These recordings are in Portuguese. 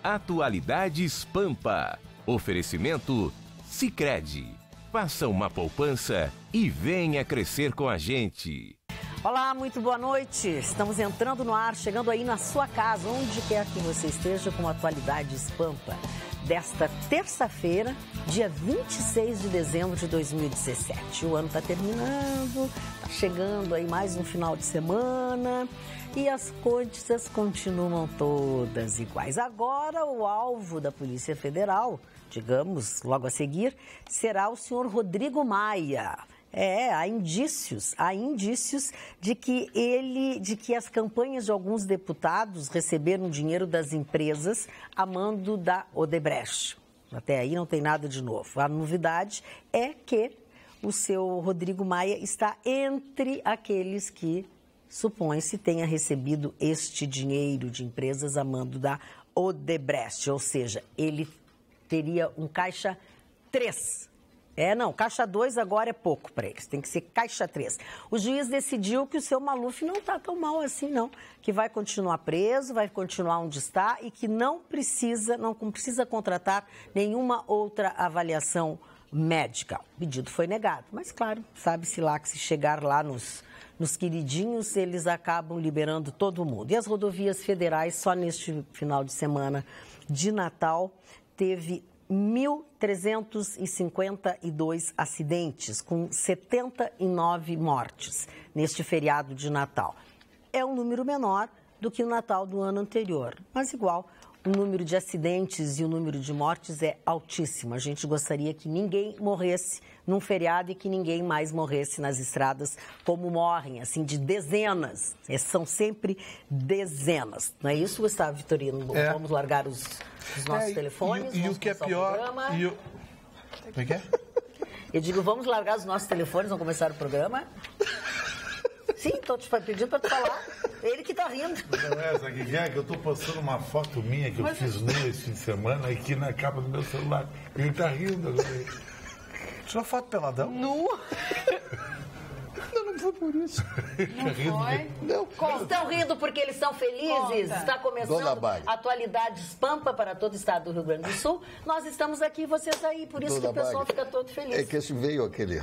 Atualidades Pampa. Oferecimento Sicredi. Faça uma poupança e venha crescer com a gente. Olá, muito boa noite. Estamos entrando no ar, chegando aí na sua casa, onde quer que você esteja, com Atualidades Pampa. Desta terça-feira, dia 26 de dezembro de 2017. O ano está terminando, está chegando aí mais um final de semana e as coisas continuam todas iguais. Agora, o alvo da Polícia Federal, digamos, logo a seguir, será o senhor Rodrigo Maia. Há indícios de que as campanhas de alguns deputados receberam dinheiro das empresas a mando da Odebrecht. Até aí não tem nada de novo. A novidade é que o seu Rodrigo Maia está entre aqueles que supõe-se tenha recebido este dinheiro de empresas a mando da Odebrecht. Ou seja, ele teria um caixa 3. Caixa 2 agora é pouco para eles, tem que ser caixa 3. O juiz decidiu que o seu Maluf não está tão mal assim, não. Que vai continuar preso, vai continuar onde está e que não precisa contratar nenhuma outra avaliação médica. O pedido foi negado, mas claro, sabe-se lá que se chegar lá nos queridinhos, eles acabam liberando todo mundo. E as rodovias federais, só neste final de semana de Natal, teve 1.352 acidentes, com 79 mortes neste feriado de Natal. É um número menor do que o Natal do ano anterior, mas igual, o número de acidentes e o número de mortes é altíssimo. A gente gostaria que ninguém morresse num feriado e que ninguém mais morresse nas estradas como morrem, assim, de dezenas. São sempre dezenas. Não é isso, Gustavo Vitorino? Vamos largar os nossos telefones. E o que é pior... Como é que é? Eu digo, vamos largar os nossos telefones, vamos começar o programa? Sim, estou te pedindo para tu falar. Ele que está rindo. Sabe o que é? Que eu estou postando uma foto minha que eu fiz nua esse fim de semana aqui na capa do meu celular. Ele está rindo agora. Tirou uma foto peladão? Nu? Não foi por isso. Não foi? Não. Estão rindo porque eles são felizes. Conta. Está começando Atualidades Pampa para todo o estado do Rio Grande do Sul. Nós estamos aqui, vocês aí, por isso que o pessoal fica todo feliz. É que esse veio aquele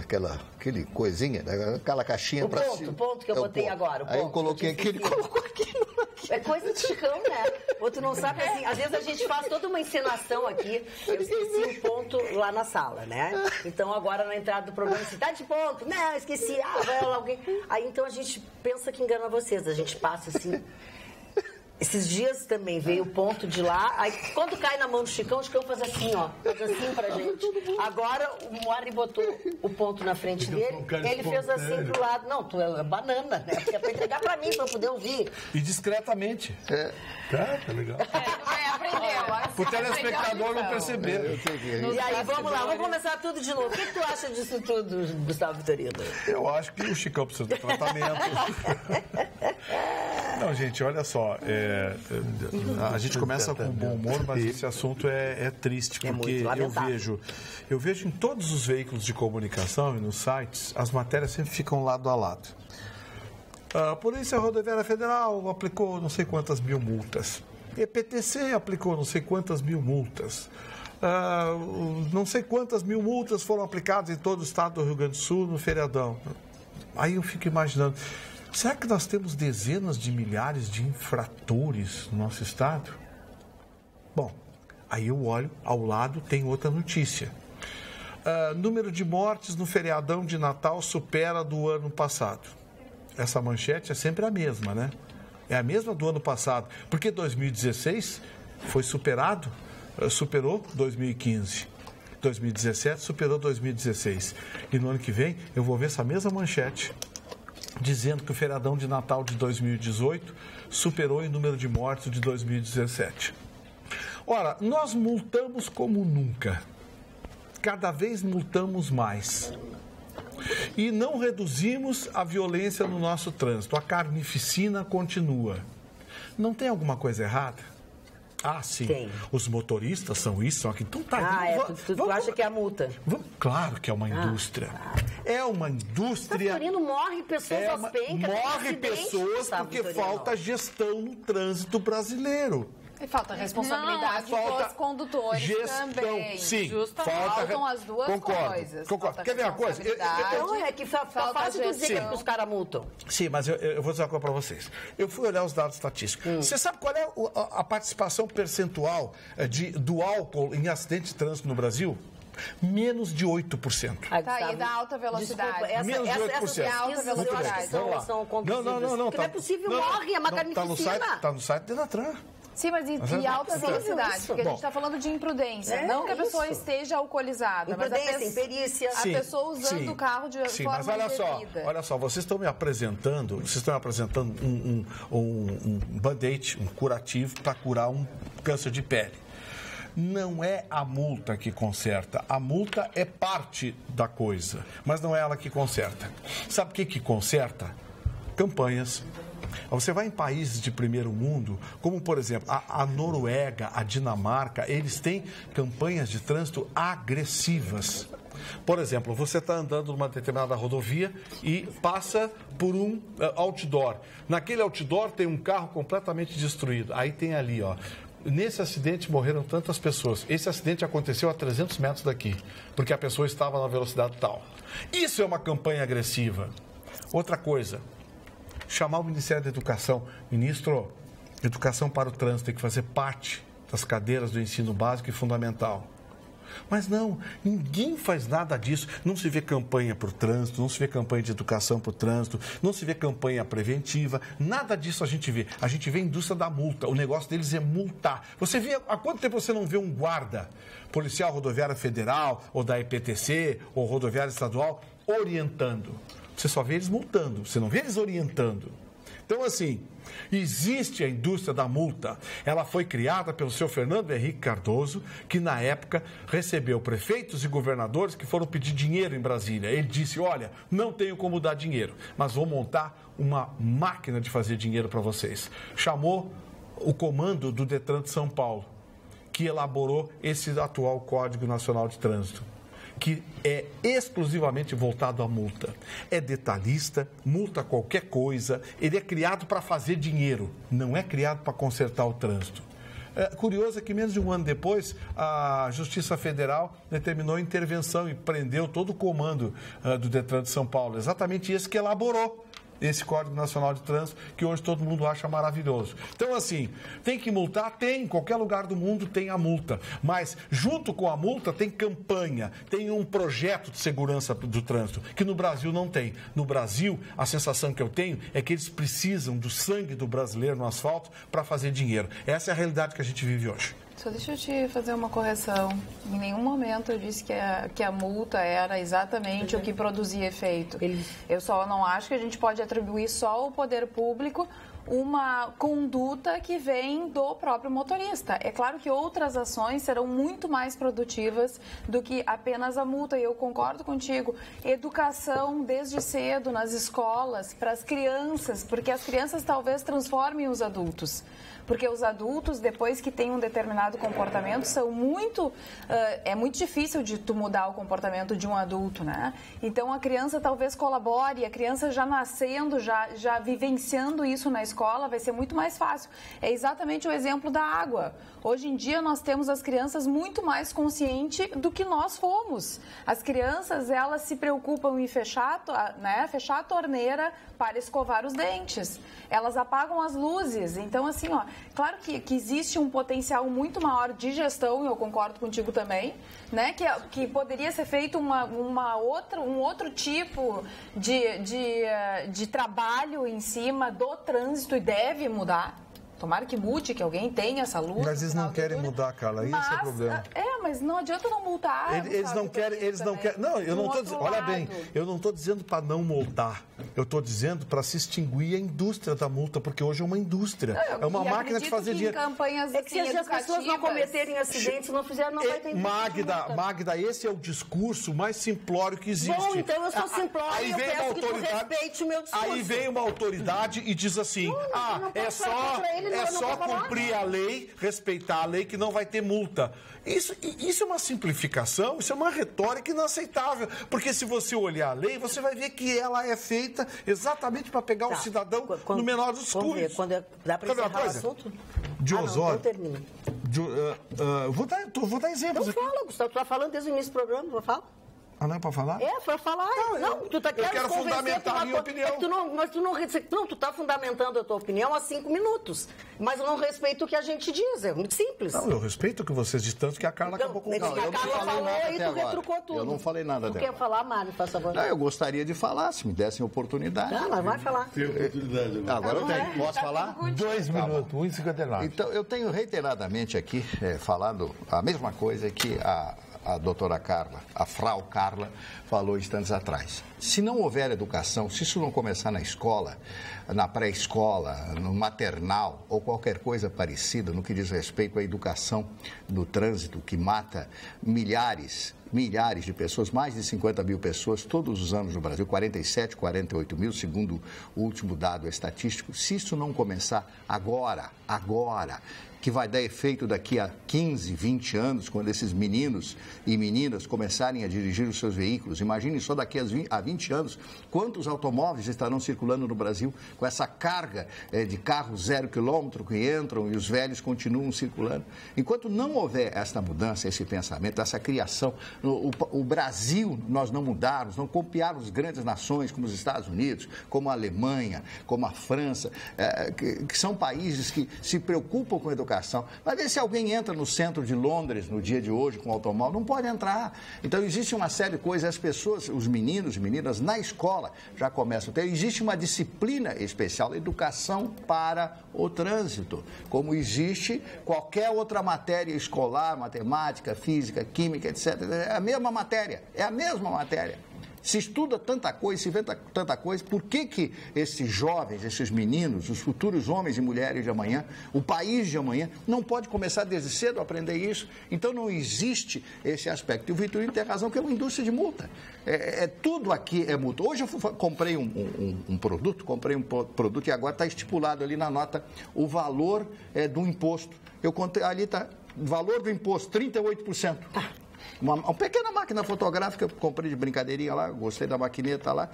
coisinha, aquela caixinha para cima. O ponto que eu botei agora. Aí eu coloquei aqui, ele colocou aquilo. É coisa de Chicão, né? Outro não sabe assim. Às vezes a gente faz toda uma encenação aqui. Eu esqueci o ponto lá na sala, né? Então agora na entrada do programa, assim, tá de ponto? Não, esqueci. Vai lá alguém. Aí então a gente pensa que engana vocês. A gente passa assim. Esses dias também veio o ponto de lá, aí quando cai na mão do Chicão, o Chicão faz assim, ó, faz assim pra gente. Agora o Moari botou o ponto na frente dele, ele fez assim pro lado. Não, tu é banana, né? Porque é pra entregar pra mim, pra eu poder ouvir. E discretamente. Tá legal. Aprendeu. O telespectador não perceber. E aí, vamos lá, vamos começar tudo de novo. O que tu acha disso tudo, Gustavo Vitorino? Eu acho que o Chicão precisa de tratamento. Não, gente, olha só, a gente começa com bom humor, mas esse assunto é triste, porque eu vejo em todos os veículos de comunicação e nos sites, as matérias sempre ficam lado a lado. A Polícia Rodoviária Federal aplicou não sei quantas mil multas. EPTC aplicou não sei quantas mil multas. Não sei quantas mil multas foram aplicadas em todo o estado do Rio Grande do Sul no feriadão. Aí eu fico imaginando, será que nós temos dezenas de milhares de infratores no nosso estado? Bom, aí eu olho, ao lado tem outra notícia. Número de mortes no feriadão de Natal supera do ano passado. Essa manchete é sempre a mesma, né? É a mesma do ano passado, porque 2016 foi superou 2015. 2017 superou 2016. E no ano que vem eu vou ver essa mesma manchete dizendo que o feriadão de Natal de 2018 superou em número de mortes de 2017. Ora, nós multamos como nunca. Cada vez multamos mais. E não reduzimos a violência no nosso trânsito. A carnificina continua. Não tem alguma coisa errada? Ah, sim. Tem. Os motoristas são isso, são aquilo. Então tá. Tu acha que é a multa? Claro que é uma indústria. É uma indústria. Vitorino, morre pessoas aos pencas. Morre pessoas porque falta gestão no trânsito brasileiro. E falta responsabilidade dos condutores também. Sim, faltam as duas coisas. Concordo. Quer ver uma coisa? Não, é que fácil dizer que os caras multam. Sim, mas eu vou dizer uma coisa para vocês. Eu fui olhar os dados estatísticos. Você sabe qual é a participação percentual do álcool em acidente de trânsito no Brasil? Menos de 8%. Tá, e da alta velocidade. Desculpa, menos de 8%. Essas pesquisas eu acho que são conduzidas. Não. Porque não é possível, morre, é uma carnificina. Tá no site do Denatran. Sim, mas e alta velocidade? Porque a gente está falando de imprudência. Não que a pessoa esteja alcoolizada, mas imperícia. A pessoa usando o carro de forma mas olha só, vocês estão me apresentando um band-aid, um curativo para curar um câncer de pele. Não é a multa que conserta. A multa é parte da coisa, mas não é ela que conserta. Sabe o que conserta? Campanhas. Você vai em países de primeiro mundo, como, por exemplo, a Noruega, a Dinamarca, eles têm campanhas de trânsito agressivas. Por exemplo, você está andando numa determinada rodovia e passa por um outdoor. Naquele outdoor tem um carro completamente destruído. Aí tem ali, ó. Nesse acidente morreram tantas pessoas. Esse acidente aconteceu a 300 metros daqui, porque a pessoa estava na velocidade tal. Isso é uma campanha agressiva. Outra coisa, chamar o Ministério da Educação. Ministro, educação para o trânsito tem que fazer parte das cadeiras do ensino básico e fundamental. Mas não, ninguém faz nada disso. Não se vê campanha para o trânsito, não se vê campanha de educação para o trânsito, não se vê campanha preventiva, nada disso a gente vê. A gente vê a indústria da multa, o negócio deles é multar. Você vê, há quanto tempo você não vê um guarda, policial rodoviária federal, ou da EPTC, ou rodoviária estadual, orientando? Você só vê eles multando, você não vê eles orientando. Então, assim, existe a indústria da multa. Ela foi criada pelo seu Fernando Henrique Cardoso, que na época recebeu prefeitos e governadores que foram pedir dinheiro em Brasília. Ele disse, olha, não tenho como dar dinheiro, mas vou montar uma máquina de fazer dinheiro para vocês. Chamou o comando do Detran de São Paulo, que elaborou esse atual Código Nacional de Trânsito, que é exclusivamente voltado à multa. É detalhista, multa qualquer coisa, ele é criado para fazer dinheiro, não é criado para consertar o trânsito. Curioso é que menos de um ano depois, a Justiça Federal determinou intervenção e prendeu todo o comando do Detran de São Paulo, exatamente esse que elaborou esse Código Nacional de Trânsito, que hoje todo mundo acha maravilhoso. Então, assim, tem que multar? Tem. Em qualquer lugar do mundo tem a multa. Mas, junto com a multa, tem campanha, tem um projeto de segurança do trânsito, que no Brasil não tem. No Brasil, a sensação que eu tenho é que eles precisam do sangue do brasileiro no asfalto para fazer dinheiro. Essa é a realidade que a gente vive hoje. Só deixa eu te fazer uma correção. Em nenhum momento eu disse que a multa era exatamente o que produzia efeito. Eu só não acho que a gente pode atribuir só ao poder público uma conduta que vem do próprio motorista. É claro que outras ações serão muito mais produtivas do que apenas a multa. E eu concordo contigo. Educação desde cedo nas escolas para as crianças, porque as crianças talvez transformem os adultos. Porque os adultos, depois que têm um determinado comportamento, é muito difícil de tu mudar o comportamento de um adulto, né? Então, a criança talvez colabore, a criança já nascendo, já vivenciando isso na escola, vai ser muito mais fácil. É exatamente o exemplo da água. Hoje em dia, nós temos as crianças muito mais conscientes do que nós fomos. As crianças, elas se preocupam em fechar a torneira para escovar os dentes. Elas apagam as luzes. Então, assim, ó, claro que existe um potencial muito maior de gestão, e eu concordo contigo também, né? Que poderia ser feito um outro tipo de trabalho em cima do trânsito e deve mudar. Tomara que mude, que alguém tenha essa luta. Mas eles não querem mudar, Carla, esse é o problema. Mas não adianta não multar. Eles não querem. Não, eu não estou dizendo. Olha bem, eu não estou dizendo para não multar. Eu estou dizendo para se extinguir a indústria da multa, porque hoje é uma indústria. É uma máquina de fazer dinheiro. É que se as pessoas não cometerem acidentes, não fizeram, não vai ter Magda, esse é o discurso mais simplório que existe. Bom, então eu sou simplório e eu peço que tu respeite o meu discurso. Aí vem uma autoridade e diz assim, é só cumprir a lei, respeitar a lei, que não vai ter multa. Isso é uma simplificação, isso é uma retórica inaceitável. Porque se você olhar a lei, você vai ver que ela é feita exatamente para pegar o cidadão no menor dos custos. Dá para encerrar o assunto? de ozônio. Então termina. Vou dar exemplos Então aqui. fala, Gustavo, tu tá falando desde o início do programa, fala. Ah, não é para falar? É, foi falar. Não, tu tá eu quero fundamentar a minha opinião. Tu tá fundamentando a tua opinião há 5 minutos. Mas eu não respeito o que a gente diz, é muito simples. Não, eu respeito o que vocês dizem, tanto que a Carla acabou com a Carla falou e tu retrucou tudo. Eu não falei nada dela. Tu quer falar, Mário, faz favor? Não, eu gostaria de falar, se me dessem oportunidade. Não, mas vai falar. Tem oportunidade. Agora eu tenho. Posso falar? 2 minutos, 1,59. Então, eu tenho reiteradamente aqui falado a mesma coisa que a doutora Carla, a Frau Carla, falou instantes atrás. Se não houver educação, se isso não começar na escola, na pré-escola, no maternal ou qualquer coisa parecida no que diz respeito à educação do trânsito, que mata milhares de pessoas, mais de 50 mil pessoas todos os anos no Brasil, 47, 48 mil, segundo o último dado estatístico. Se isso não começar agora, que vai dar efeito daqui a 15, 20 anos, quando esses meninos e meninas começarem a dirigir os seus veículos. Imagine só daqui a 20 anos quantos automóveis estarão circulando no Brasil com essa carga de carros 0 quilômetro que entram e os velhos continuam circulando. Enquanto não houver esta mudança, esse pensamento, essa criação, o Brasil, nós não mudarmos, não copiarmos grandes nações como os Estados Unidos, como a Alemanha, como a França, que são países que se preocupam com a educação. Mas ver se alguém entra no centro de Londres no dia de hoje com automóvel, não pode entrar. Então existe uma série de coisas, as pessoas, os meninos e meninas na escola já começam a ter, existe uma disciplina especial, educação para o trânsito, como existe qualquer outra matéria escolar, matemática, física, química, etc. É a mesma matéria, Se estuda tanta coisa, se vê tanta coisa, por que esses jovens, esses meninos, os futuros homens e mulheres de amanhã, o país de amanhã, não pode começar desde cedo a aprender isso? Então não existe esse aspecto. E o Vitorino tem razão, que é uma indústria de multa. Tudo aqui é multa. Hoje eu comprei um produto e agora está estipulado ali na nota o valor do imposto. Eu contei, ali está, valor do imposto, 38%. Uma pequena máquina fotográfica, comprei de brincadeirinha lá, gostei da maquineta lá.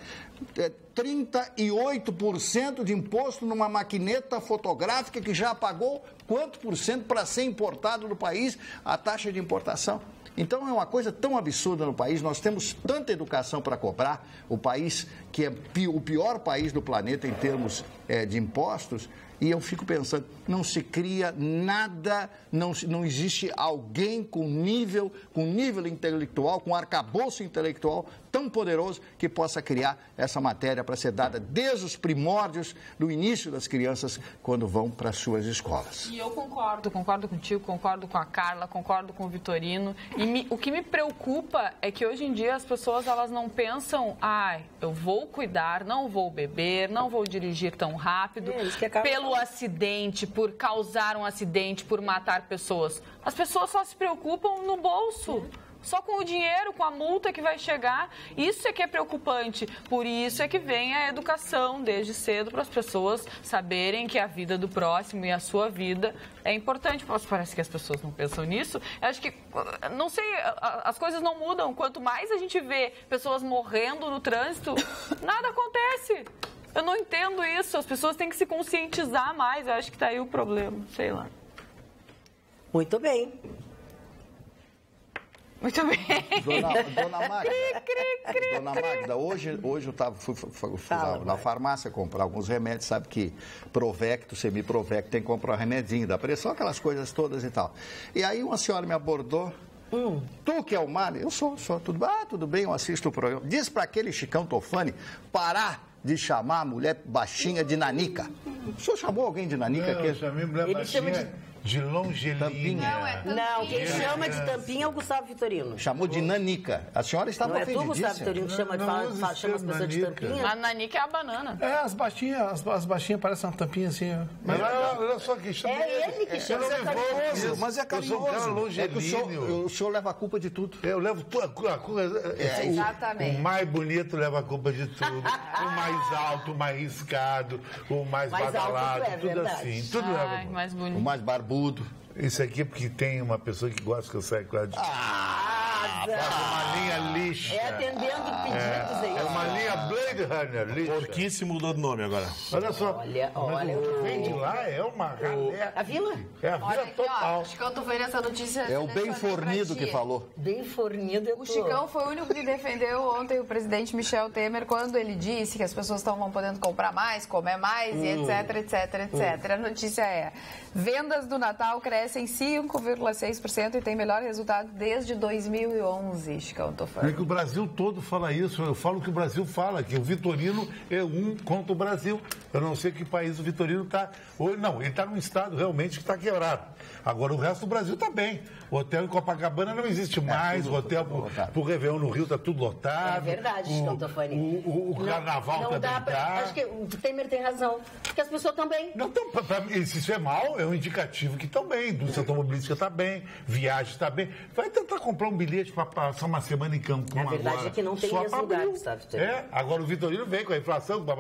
38% de imposto numa maquineta fotográfica que já pagou quanto por cento para ser importado no país, a taxa de importação. Então é uma coisa tão absurda no país, nós temos tanta educação para cobrar, o país que é o pior país do planeta em termos de impostos, e eu fico pensando, não se cria nada, não existe alguém com nível intelectual, com arcabouço intelectual tão poderoso que possa criar essa matéria para ser dada desde os primórdios do início das crianças quando vão para as suas escolas. E eu concordo contigo, concordo com a Carla, concordo com o Vitorino. E o que me preocupa é que hoje em dia as pessoas elas não pensam, eu vou cuidar, não vou beber, não vou dirigir tão rápido, pelo acidente, por causar um acidente, por matar pessoas. As pessoas só se preocupam no bolso. Só com o dinheiro, com a multa que vai chegar. Isso é que é preocupante. Por isso é que vem a educação desde cedo para as pessoas saberem que a vida do próximo e a sua vida é importante. Parece que as pessoas não pensam nisso. Eu acho que, não sei, as coisas não mudam. Quanto mais a gente vê pessoas morrendo no trânsito, nada acontece. Eu não entendo isso. As pessoas têm que se conscientizar mais. Eu acho que está aí o problema. Sei lá. Muito bem. Muito bem. Dona Magda, hoje eu fui na farmácia comprar alguns remédios, sabe que Provecto, Semiprovecto, tem que comprar um remedinho da pressão, aquelas coisas todas e tal. E aí uma senhora me abordou, tu que é o Mário? Eu sou, tudo bem, eu assisto o programa. Diz para aquele Chicão Tofani parar de chamar a mulher baixinha de nanica. O senhor chamou alguém de nanica? Eu chamei mulher baixinha de longelínea. Não, quem chama de tampinha é o Gustavo Vitorino. Chamou de nanica. A senhora estava ofendidíssima. Não é tu, Gustavo Vitorino, que chama as pessoas de tampinha? A nanica é a banana. As baixinhas parecem uma tampinha assim. Mas olha só que chama. É ele que chama. Mas é carinhoso. Eu sou um cara longelíneo. O senhor leva a culpa de tudo. Eu levo a culpa. Exatamente. O mais bonito leva a culpa de tudo. O mais alto, o mais riscado, o mais badalado, tudo assim. Tudo leva. Mais bonito. O mais barbudo. Isso aqui é porque tem uma pessoa que gosta que eu saia com ela de... uma linha lixa. É atendendo pedidos aí. É uma linha Blade Runner, lixa. Porquíssimo mudou de nome agora. Olha só. Olha. O que vem de lá é uma galera. A Vila? É a Vila total. O Chicão foi nessa notícia. É o bem fornido que falou. Bem fornido. O Chicão foi o único que defendeu ontem o presidente Michel Temer quando ele disse que as pessoas estavam podendo comprar mais, comer mais e etc, etc, etc. A notícia é: vendas do Natal crescem 5,6% e tem melhor resultado desde 2011, Chicão É que o Brasil todo fala isso. Eu falo que o Brasil fala, que o Vitorino é um contra o Brasil. Eu não sei que país o Vitorino está. Não, ele está num estado realmente que está quebrado. Agora, o resto do Brasil está bem. O hotel em Copacabana não existe mais. O hotel pro Réveillon no Rio está tudo lotado. É verdade, Chicão. O carnaval não também dá pra... Acho que o Temer tem razão. Porque as pessoas estão bem. Não, se isso é mal, é um indicativo que estão bem. Indústria automobilística está bem, viagem está bem. Vai tentar comprar um bilhete para passar uma semana em Cancún agora. A verdade é que não tem mesmo lugar, sabe? Agora o Vitorino vem com a inflação, blá.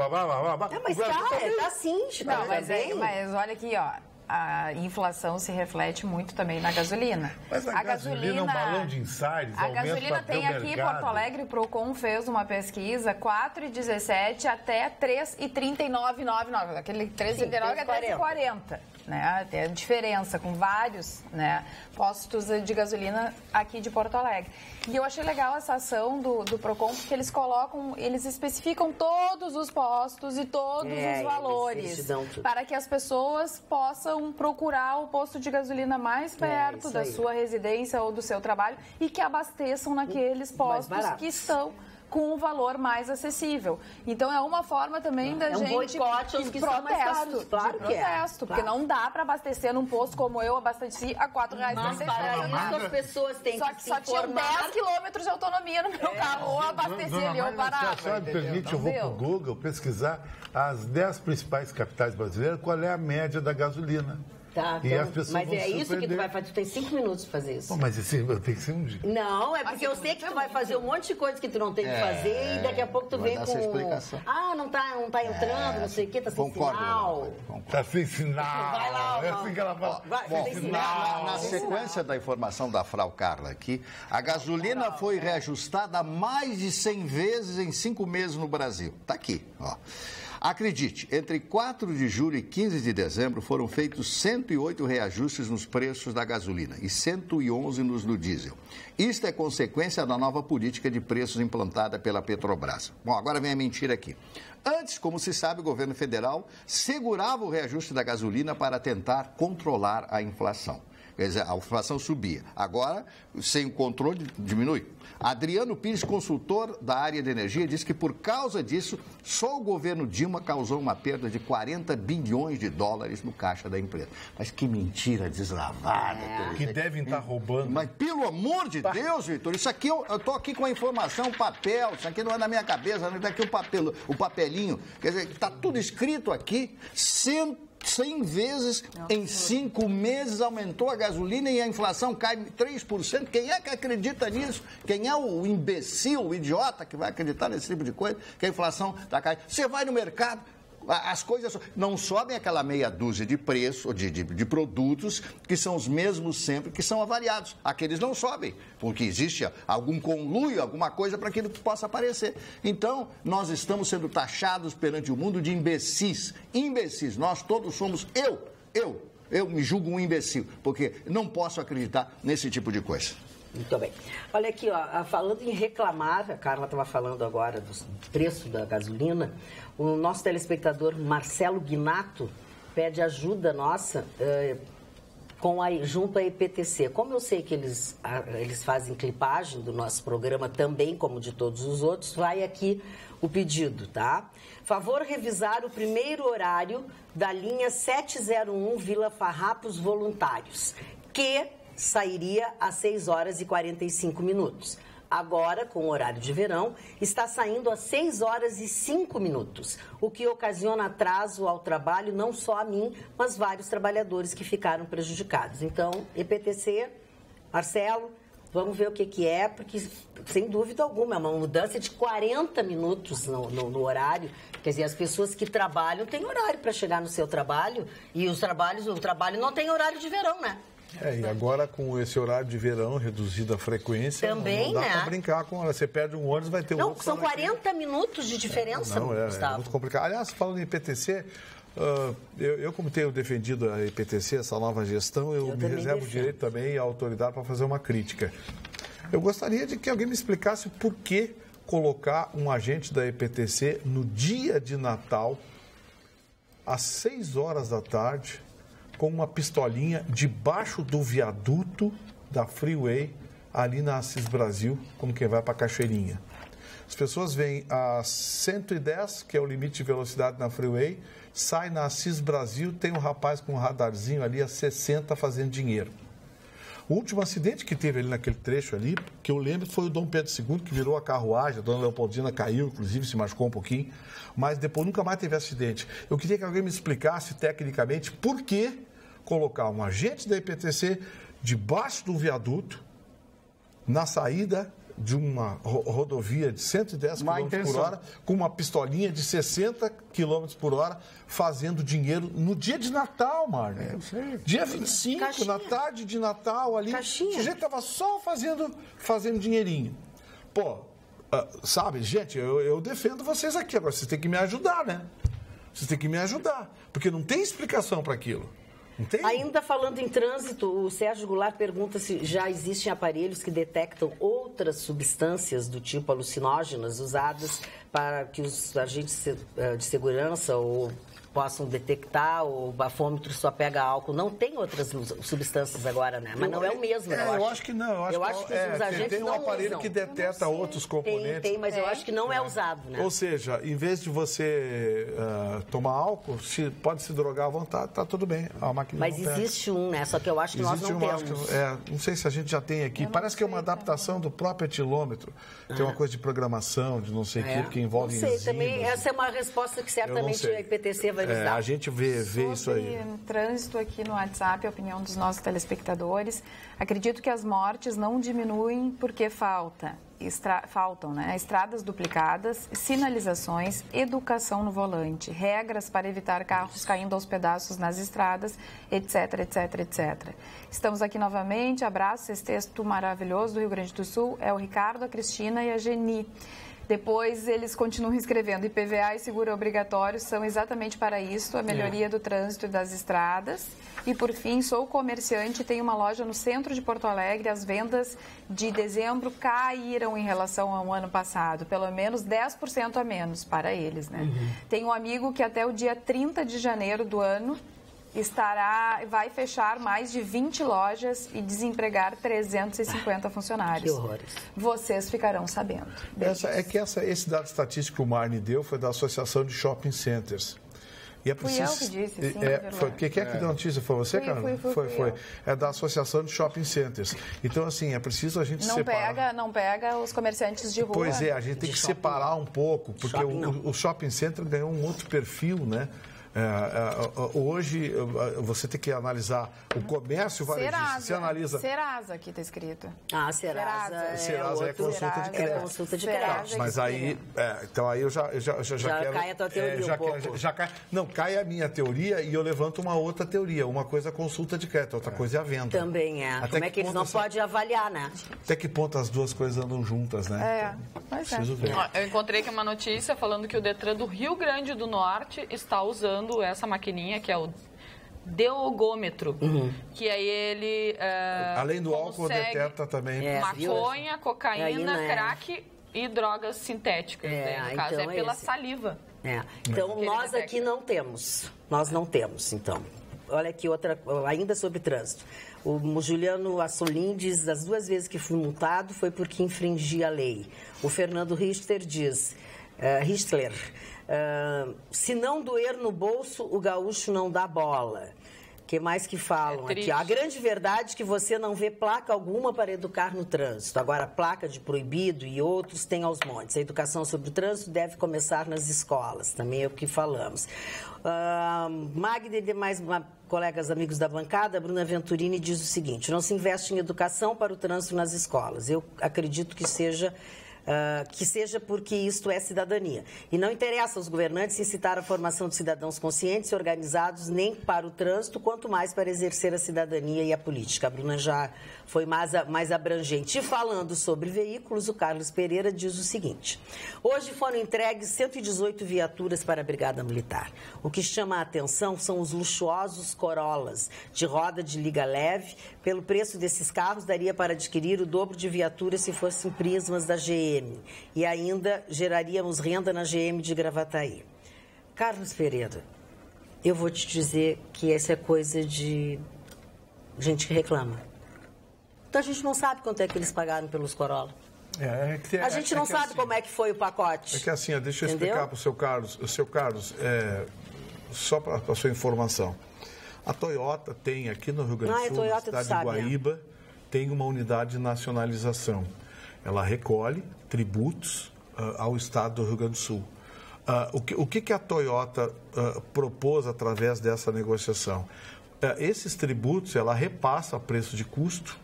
Mas tá sim, Chico. Não, mas olha aqui, ó. A inflação se reflete muito também na gasolina. Mas a gasolina é um balão de ensaios. A gasolina tem aqui em Porto Alegre, o Procon fez uma pesquisa, 4,17 até 3,39,99. Aquele 3,39 até 3,40. Né? Tem a diferença com vários, né, postos de gasolina aqui de Porto Alegre. E eu achei legal essa ação do Procon, porque eles especificam todos os postos e todos os valores, para que as pessoas possam procurar o posto de gasolina mais perto da sua residência ou do seu trabalho e que abasteçam naqueles postos que estão com um valor mais acessível. Então, é uma forma também da gente... É um boicote aos que são mais caros. Claro que é. Porque não dá para abastecer num posto como eu abasteci a R$4. Mas para isso as pessoas têm que se informar. Só tinha 10 quilômetros de autonomia no meu carro. Ou abasteci ali ou parava. Se a senhora me permite, eu vou para o Google pesquisar as 10 principais capitais brasileiras, qual é a média da gasolina. Tá, e as pessoas mas é isso que tu vai fazer. Tu tem 5 minutos para fazer isso. Pô, mas esse tem que ser um dia. Não, é porque eu sei que tu vai fazer um monte de coisa que tu não tem que fazer e daqui a pouco tu vem com... não tá entrando, não sei o quê, tá sem sinal. Tá sem sinal. Vai lá, é assim que ela fala. Na sequência da informação da Frau Carla aqui, a gasolina foi reajustada mais de 100 vezes em 5 meses no Brasil. Tá aqui, ó. Acredite, entre 4 de julho e 15 de dezembro foram feitos 108 reajustes nos preços da gasolina e 111 nos do diesel. Isto é consequência da nova política de preços implantada pela Petrobras. Bom, agora vem a mentira aqui. Antes, como se sabe, o governo federal segurava o reajuste da gasolina para tentar controlar a inflação. Quer dizer, a inflação subia. Agora, sem o controle, diminui. Adriano Pires, consultor da área de energia, diz que por causa disso, só o governo Dilma causou uma perda de 40 bilhões de dólares no caixa da empresa. Mas que mentira deslavada. Que devem estar roubando. Mas pelo amor de Deus, Vitor, isso aqui, eu estou aqui com a informação, papel, isso aqui não é na minha cabeça, não está aqui o papelinho. Quer dizer, está tudo escrito aqui, 100 vezes em 5 meses aumentou a gasolina e a inflação cai 3%. Quem é que acredita nisso? Quem é o imbecil, o idiota que vai acreditar nesse tipo de coisa? Que a inflação está caindo. Você vai no mercado, as coisas não sobem aquela meia dúzia de preços, de produtos que são os mesmos sempre, que são avaliados. Aqueles não sobem, porque existe algum conluio, alguma coisa para que ele possa aparecer. Então, nós estamos sendo taxados perante o mundo de imbecis. Imbecis. Nós todos somos eu me julgo um imbecil, porque não posso acreditar nesse tipo de coisa. Muito bem. Olha aqui, ó, falando em reclamar, a Carla estava falando agora do preço da gasolina, o nosso telespectador Marcelo Guinato pede ajuda nossa junto à EPTC. Como eu sei que eles fazem clipagem do nosso programa também, como de todos os outros, vai aqui o pedido, tá? Favor revisar o primeiro horário da linha 701 Vila Farrapos Voluntários, que sairia às 6 horas e 45 minutos. Agora, com o horário de verão, está saindo às 6 horas e 5 minutos, o que ocasiona atraso ao trabalho não só a mim, mas vários trabalhadores que ficaram prejudicados. Então, EPTC, Marcelo, vamos ver o que é, porque, sem dúvida alguma, é uma mudança de 40 minutos no horário. Quer dizer, as pessoas que trabalham têm horário para chegar no seu trabalho e o trabalho não tem horário de verão, né? E agora com esse horário de verão, reduzido a frequência, também, não dá para brincar com ela. Você perde um ônibus, vai ter um outro. Não, são 40 minutos de diferença, é muito complicado. Aliás, falando em IPTC, eu como tenho defendido a IPTC, essa nova gestão, eu me reservo o direito também e a autoridade para fazer uma crítica. Eu gostaria de que alguém me explicasse por que colocar um agente da IPTC no dia de Natal, às 6 horas da tarde, com uma pistolinha debaixo do viaduto da Freeway, ali na Assis Brasil, como quem vai para Cachoeirinha. As pessoas vêm a 110, que é o limite de velocidade na Freeway, sai na Assis Brasil, tem um rapaz com um radarzinho ali a 60 fazendo dinheiro. O último acidente que teve ali naquele trecho ali, que eu lembro, foi o Dom Pedro II, que virou a carruagem, a dona Leopoldina caiu, inclusive se machucou um pouquinho, mas depois nunca mais teve acidente. Eu queria que alguém me explicasse tecnicamente por que colocar um agente da IPTC debaixo do viaduto, na saída de uma rodovia de 110 km por hora, com uma pistolinha de 60 km por hora, fazendo dinheiro no dia de Natal, Marne. Dia 25, na tarde de Natal ali. O sujeito estava só fazendo dinheirinho. Pô, sabe, gente, eu defendo vocês aqui. Agora, vocês têm que me ajudar, né? Vocês têm que me ajudar, porque não tem explicação para aquilo. Ainda falando em trânsito, o Sérgio Goulart pergunta se já existem aparelhos que detectam outras substâncias do tipo alucinógenas usadas para que os agentes de segurança possam detectar, o bafômetro só pega álcool. Não tem outras substâncias agora, né? Mas não é o mesmo, eu acho que não. Eu acho que os agentes tem um aparelho usam. Que detecta outros componentes. Tem, mas eu acho que não é usado, né? Ou seja, em vez de você tomar álcool, pode se drogar à vontade, tá tudo bem. A máquina mas existe um, né? Só que eu acho que nós não temos. Não sei se a gente já tem aqui. Parece que é uma adaptação do próprio etilômetro. Tem uma coisa de programação, de não sei o que envolve enzimas. Não sei, também essa é uma resposta que certamente a IPTC vai nos dar. A gente vê isso aí. Sobre trânsito aqui no WhatsApp, a opinião dos nossos telespectadores. Acredito que as mortes não diminuem porque faltam, né? Estradas duplicadas, sinalizações, educação no volante, regras para evitar carros caindo aos pedaços nas estradas, etc, etc, etc. Estamos aqui novamente. Abraço, esse texto maravilhoso do Rio Grande do Sul. É o Ricardo, a Cristina e a Geni. Depois eles continuam escrevendo: IPVA e seguro obrigatório são exatamente para isso, a melhoria do trânsito e das estradas. E por fim, sou comerciante e tenho uma loja no centro de Porto Alegre. As vendas de dezembro caíram em relação ao ano passado, pelo menos 10% a menos para eles, né? Tenho um amigo que até o dia 30 de janeiro do ano vai fechar mais de 20 lojas e desempregar 350 funcionários. Que horrores. Vocês ficarão sabendo. Esse dado estatístico que o Marne deu foi da Associação de Shopping Centers. E Fui eu que disse, sim. Quem é que deu notícia? Foi você, cara? Foi. É da Associação de Shopping Centers. Então, assim, é preciso a gente separar. Não pega os comerciantes de rua. Pois é, a gente tem que separar um pouco, porque o shopping center ganhou um outro perfil, né? Hoje, você tem que analisar o comércio varejista. Você analisa... Serasa, aqui está escrito. Serasa é consulta de crédito. É consulta de crédito. Mas aí, então aí eu já quero... cai a tua teoria um pouco. Não, cai a minha teoria e eu levanto uma outra teoria. Uma coisa é consulta de crédito, outra coisa é a venda. Também é. Como é que eles não podem avaliar, né? Até que ponto as duas coisas andam juntas, né? Preciso ver. Eu encontrei aqui uma notícia falando que o Detran do Rio Grande do Norte está usando essa maquininha, que é o deogômetro, que aí ele além do álcool detecta também maconha, cocaína, crack e drogas sintéticas, no caso então pela saliva. Então nós aqui não temos, então. Olha aqui outra, ainda sobre trânsito. O Juliano Assolim diz: das 2 vezes que fui multado foi porque infringi a lei. O Fernando Richter diz: se não doer no bolso, o gaúcho não dá bola. O que mais que falam aqui? A grande verdade é que você não vê placa alguma para educar no trânsito. Agora, placa de proibido e outros tem aos montes. A educação sobre o trânsito deve começar nas escolas, também é o que falamos. Magda e demais colegas amigos da bancada, Bruna Venturini diz o seguinte: não se investe em educação para o trânsito nas escolas. Eu acredito que seja que seja porque isto é cidadania. E não interessa aos governantes incitar a formação de cidadãos conscientes e organizados nem para o trânsito, quanto mais para exercer a cidadania e a política. A Bruna já foi mais abrangente. E falando sobre veículos, o Carlos Pereira diz o seguinte: hoje foram entregues 118 viaturas para a Brigada Militar. O que chama a atenção são os luxuosos Corollas de roda de liga leve. Pelo preço desses carros, daria para adquirir o dobro de viaturas se fossem Prismas da GM. E ainda geraríamos renda na GM de Gravataí. Carlos Pereira, eu vou te dizer que essa é coisa de gente que reclama. Então a gente não sabe quanto é que eles pagaram pelos Corolla. A gente não sabe como é que foi o pacote. É que assim, deixa eu explicar para o seu Carlos. O seu Carlos, só para a sua informação. A Toyota tem aqui no Rio Grande do Sul, na cidade de Guaíba, tem uma unidade de nacionalização. Ela recolhe tributos ao estado do Rio Grande do Sul. O que a Toyota propôs através dessa negociação? Esses tributos, ela repassa a preço de custo,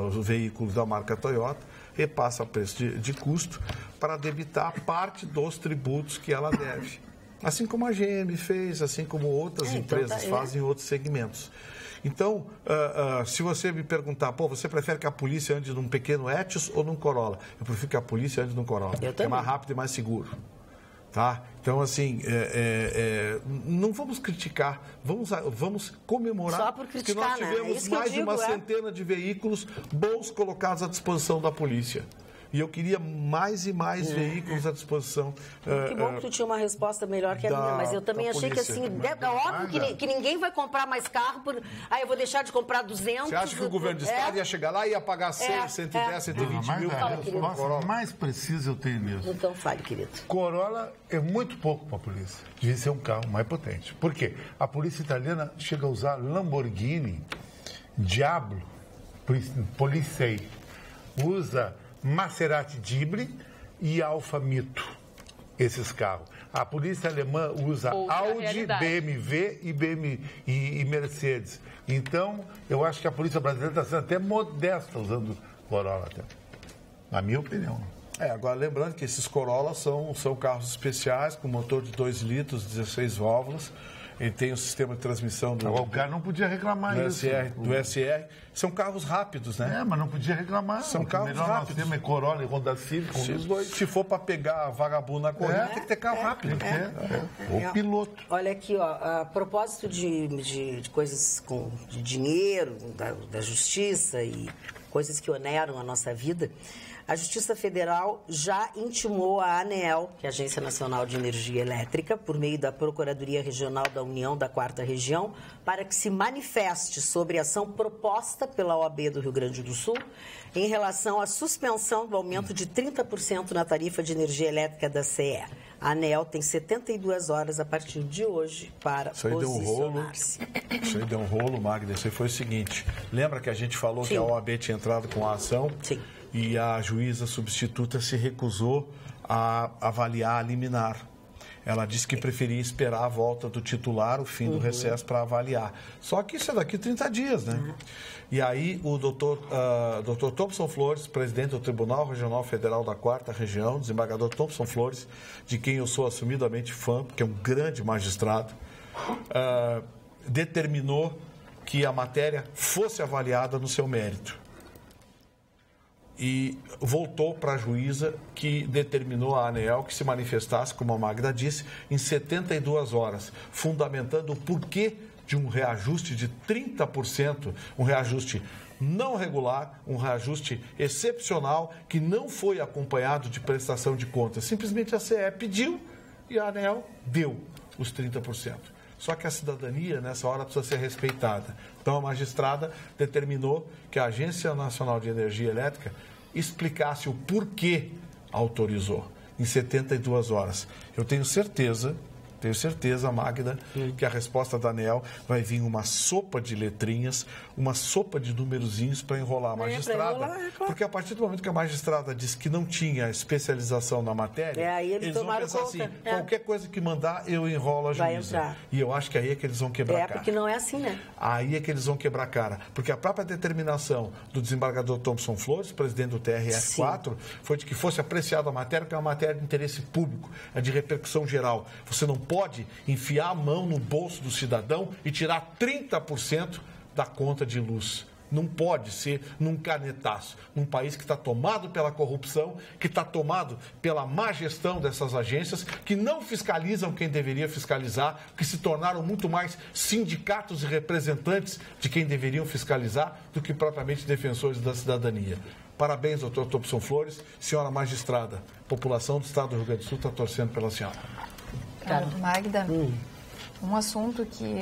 os veículos da marca Toyota, repassa a preço de custo para debitar parte dos tributos que ela deve. Assim como a GM fez, assim como outras empresas fazem em outros segmentos. Então, se você me perguntar, você prefere que a polícia ande num pequeno Etios ou num Corolla? Eu prefiro que a polícia ande num Corolla. É mais rápido e mais seguro. Tá? Então, assim, não vamos criticar, vamos comemorar. Só por criticar, que nós tivemos mais de uma centena de veículos bons colocados à disposição da polícia. E eu queria mais e mais veículos à disposição. Que bom que tu tinha uma resposta melhor que a minha, mas eu também achei que assim, é óbvio que ninguém vai comprar mais carro, eu vou deixar de comprar 200. Você acha que o governo de estado ia chegar lá e ia pagar 100, 110, 120 mil? A resposta mais precisa eu tenho nisso. Então fale, querido. Corolla é muito pouco para a polícia. Devia ser um carro mais potente. Por quê? A polícia italiana chega a usar Lamborghini, Diablo, Polizei, usa Maserati Ghibli e Alfa Mito, esses carros. A polícia alemã usa Audi, BMW e Mercedes. Então, eu acho que a polícia brasileira está sendo até modesta usando Corolla, até. Na minha opinião. Agora, lembrando que esses Corolla são carros especiais, com motor de 2 litros, 16 válvulas. Ele tem o sistema de transmissão o cara não podia reclamar isso. Do SR. São carros rápidos, né? Mas não podia reclamar. São carros rápidos. Nós temos Corolla e Honda Civic. Se for para pegar vagabundo na corrida, tem que ter carro rápido. O piloto. Olha aqui, a propósito de coisas de dinheiro, da justiça e coisas que oneram a nossa vida, a Justiça Federal já intimou a ANEEL, que é a Agência Nacional de Energia Elétrica, por meio da Procuradoria Regional da União da 4ª Região, para que se manifeste sobre a ação proposta pela OAB do Rio Grande do Sul em relação à suspensão do aumento de 30% na tarifa de energia elétrica da CE. A ANEEL tem 72 horas a partir de hoje para posicionar-se. Isso aí deu um rolo, Magda. Isso aí foi o seguinte. Lembra que a gente falou que a OAB tinha entrado com a ação? Sim. E a juíza substituta se recusou a avaliar a liminar. Ela disse que preferia esperar a volta do titular, o fim do recesso, para avaliar. Só que isso é daqui 30 dias, né? E aí o doutor Thompson Flores, presidente do Tribunal Regional Federal da 4ª Região, desembargador Thompson Flores, de quem eu sou assumidamente fã, porque é um grande magistrado, determinou que a matéria fosse avaliada no seu mérito. E voltou para a juíza, que determinou à ANEEL que se manifestasse, como a Magda disse, em 72 horas, fundamentando o porquê de um reajuste de 30%, um reajuste não regular, um reajuste excepcional, que não foi acompanhado de prestação de contas. Simplesmente a CE pediu e a ANEEL deu os 30%. Só que a cidadania, nessa hora, precisa ser respeitada. Então, a magistrada determinou que a Agência Nacional de Energia Elétrica explicasse o porquê autorizou em 72 horas. Eu tenho certeza Tenho certeza, Magda, que a resposta da ANEEL vai vir uma sopa de letrinhas, uma sopa de numerozinhos para enrolar a magistrada. Porque a partir do momento que a magistrada disse que não tinha especialização na matéria, aí eles vão pensar assim, qualquer coisa que mandar, eu enrolo a juíza. E eu acho que aí é que eles vão quebrar a cara. Porque não é assim, né? Aí é que eles vão quebrar a cara. Porque a própria determinação do desembargador Thompson Flores, presidente do TRF4, foi de que fosse apreciada a matéria, que é uma matéria de interesse público, é de repercussão geral. Você não pode enfiar a mão no bolso do cidadão e tirar 30% da conta de luz. Não pode ser num canetaço. Num país que está tomado pela corrupção, que está tomado pela má gestão dessas agências, que não fiscalizam quem deveria fiscalizar, que se tornaram muito mais sindicatos e representantes de quem deveriam fiscalizar do que propriamente defensores da cidadania. Parabéns, doutor Thompson Flores, senhora magistrada. A população do estado do Rio Grande do Sul está torcendo pela senhora. Magda, um assunto que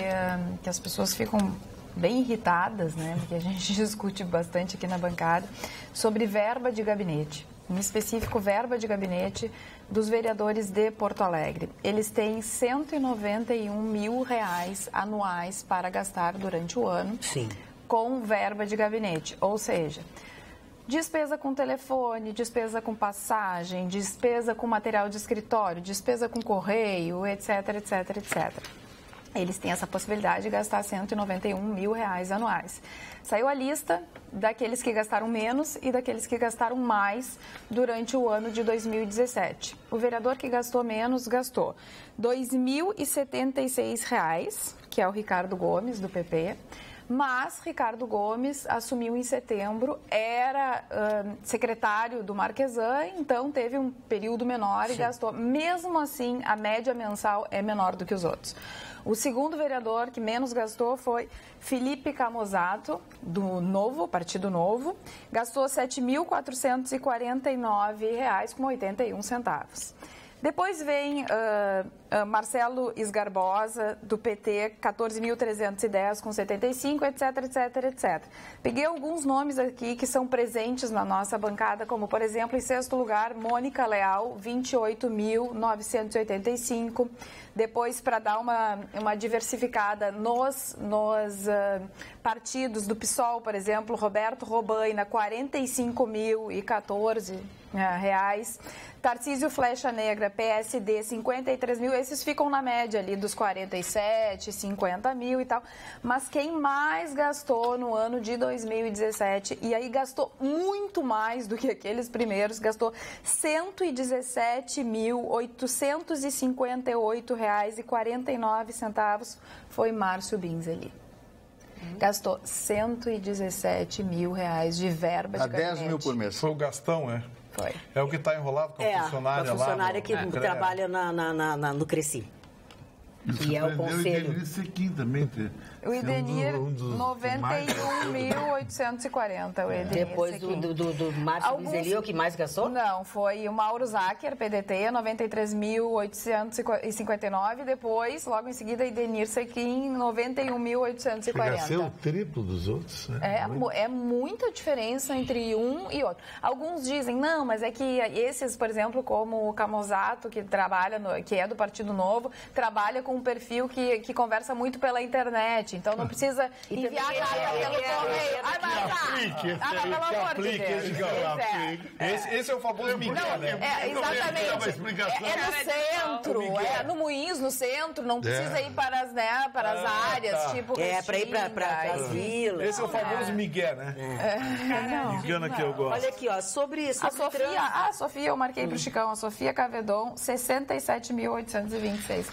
as pessoas ficam bem irritadas, né, que a gente discute bastante aqui na bancada, sobre verba de gabinete. Em específico, verba de gabinete dos vereadores de Porto Alegre. Eles têm R$191 mil anuais para gastar durante o ano com verba de gabinete. Ou seja, despesa com telefone, despesa com passagem, despesa com material de escritório, despesa com correio, etc, etc, etc. Eles têm essa possibilidade de gastar R$191 mil anuais. Saiu a lista daqueles que gastaram menos e daqueles que gastaram mais durante o ano de 2017. O vereador que gastou menos gastou R$ 2.076, que é o Ricardo Gomes, do PP. Mas Ricardo Gomes assumiu em setembro, era secretário do Marquesan, então teve um período menor e gastou. Mesmo assim, a média mensal é menor do que os outros. O segundo vereador que menos gastou foi Felipe Camozato, do Novo, Partido Novo, gastou R$ 7.449,81. Depois vem Marcelo Esgarbosa, do PT, 14.310,75, etc, etc, etc. Peguei alguns nomes aqui que são presentes na nossa bancada, como, por exemplo, em sexto lugar, Mônica Leal, 28.985. Depois, para dar uma diversificada nos partidos do PSOL, por exemplo, Roberto Robaina, R$45.014. Tarcísio Flecha Negra, PSD, 53 mil. Esses ficam na média ali dos 47, 50 mil e tal. Mas quem mais gastou no ano de 2017, e aí gastou muito mais do que aqueles primeiros, gastou R$117.858,49, foi Márcio Binzeli. Gastou R$117 mil de verba de gabinete. 10 mil por mês. Foi o Gastão, é? Foi. É o que está enrolado com a funcionária lá. A funcionária que trabalha no Cresci. E é o conselho. O Idenir, 91.840. O Idenir, depois do Márcio Binzeli, o que mais gastou? Não, foi o Mauro Zacher, PDT, 93.859. Depois, logo em seguida, Idenir Sequim, 91.840. Chega a ser o triplo dos outros. Né? É muita diferença entre um e outro. Alguns dizem, não, mas é que esses, por exemplo, como o Camozato, que trabalha, que é do Partido Novo, trabalha com um perfil que conversa muito pela internet. Então não precisa enviar carta pelo correio. Pelo amor de Deus. Esse é o famoso Miguel, né? Exatamente. É no centro, no Moinhos, no centro. Não precisa ir para as áreas, tipo para ir para as vilas. Esse é o famoso Miguel, né? Engana que eu gosto. Olha aqui, ó, sobre a Sofia, eu marquei pro Chicão, a Sofia Cavedon, R$ 67.826.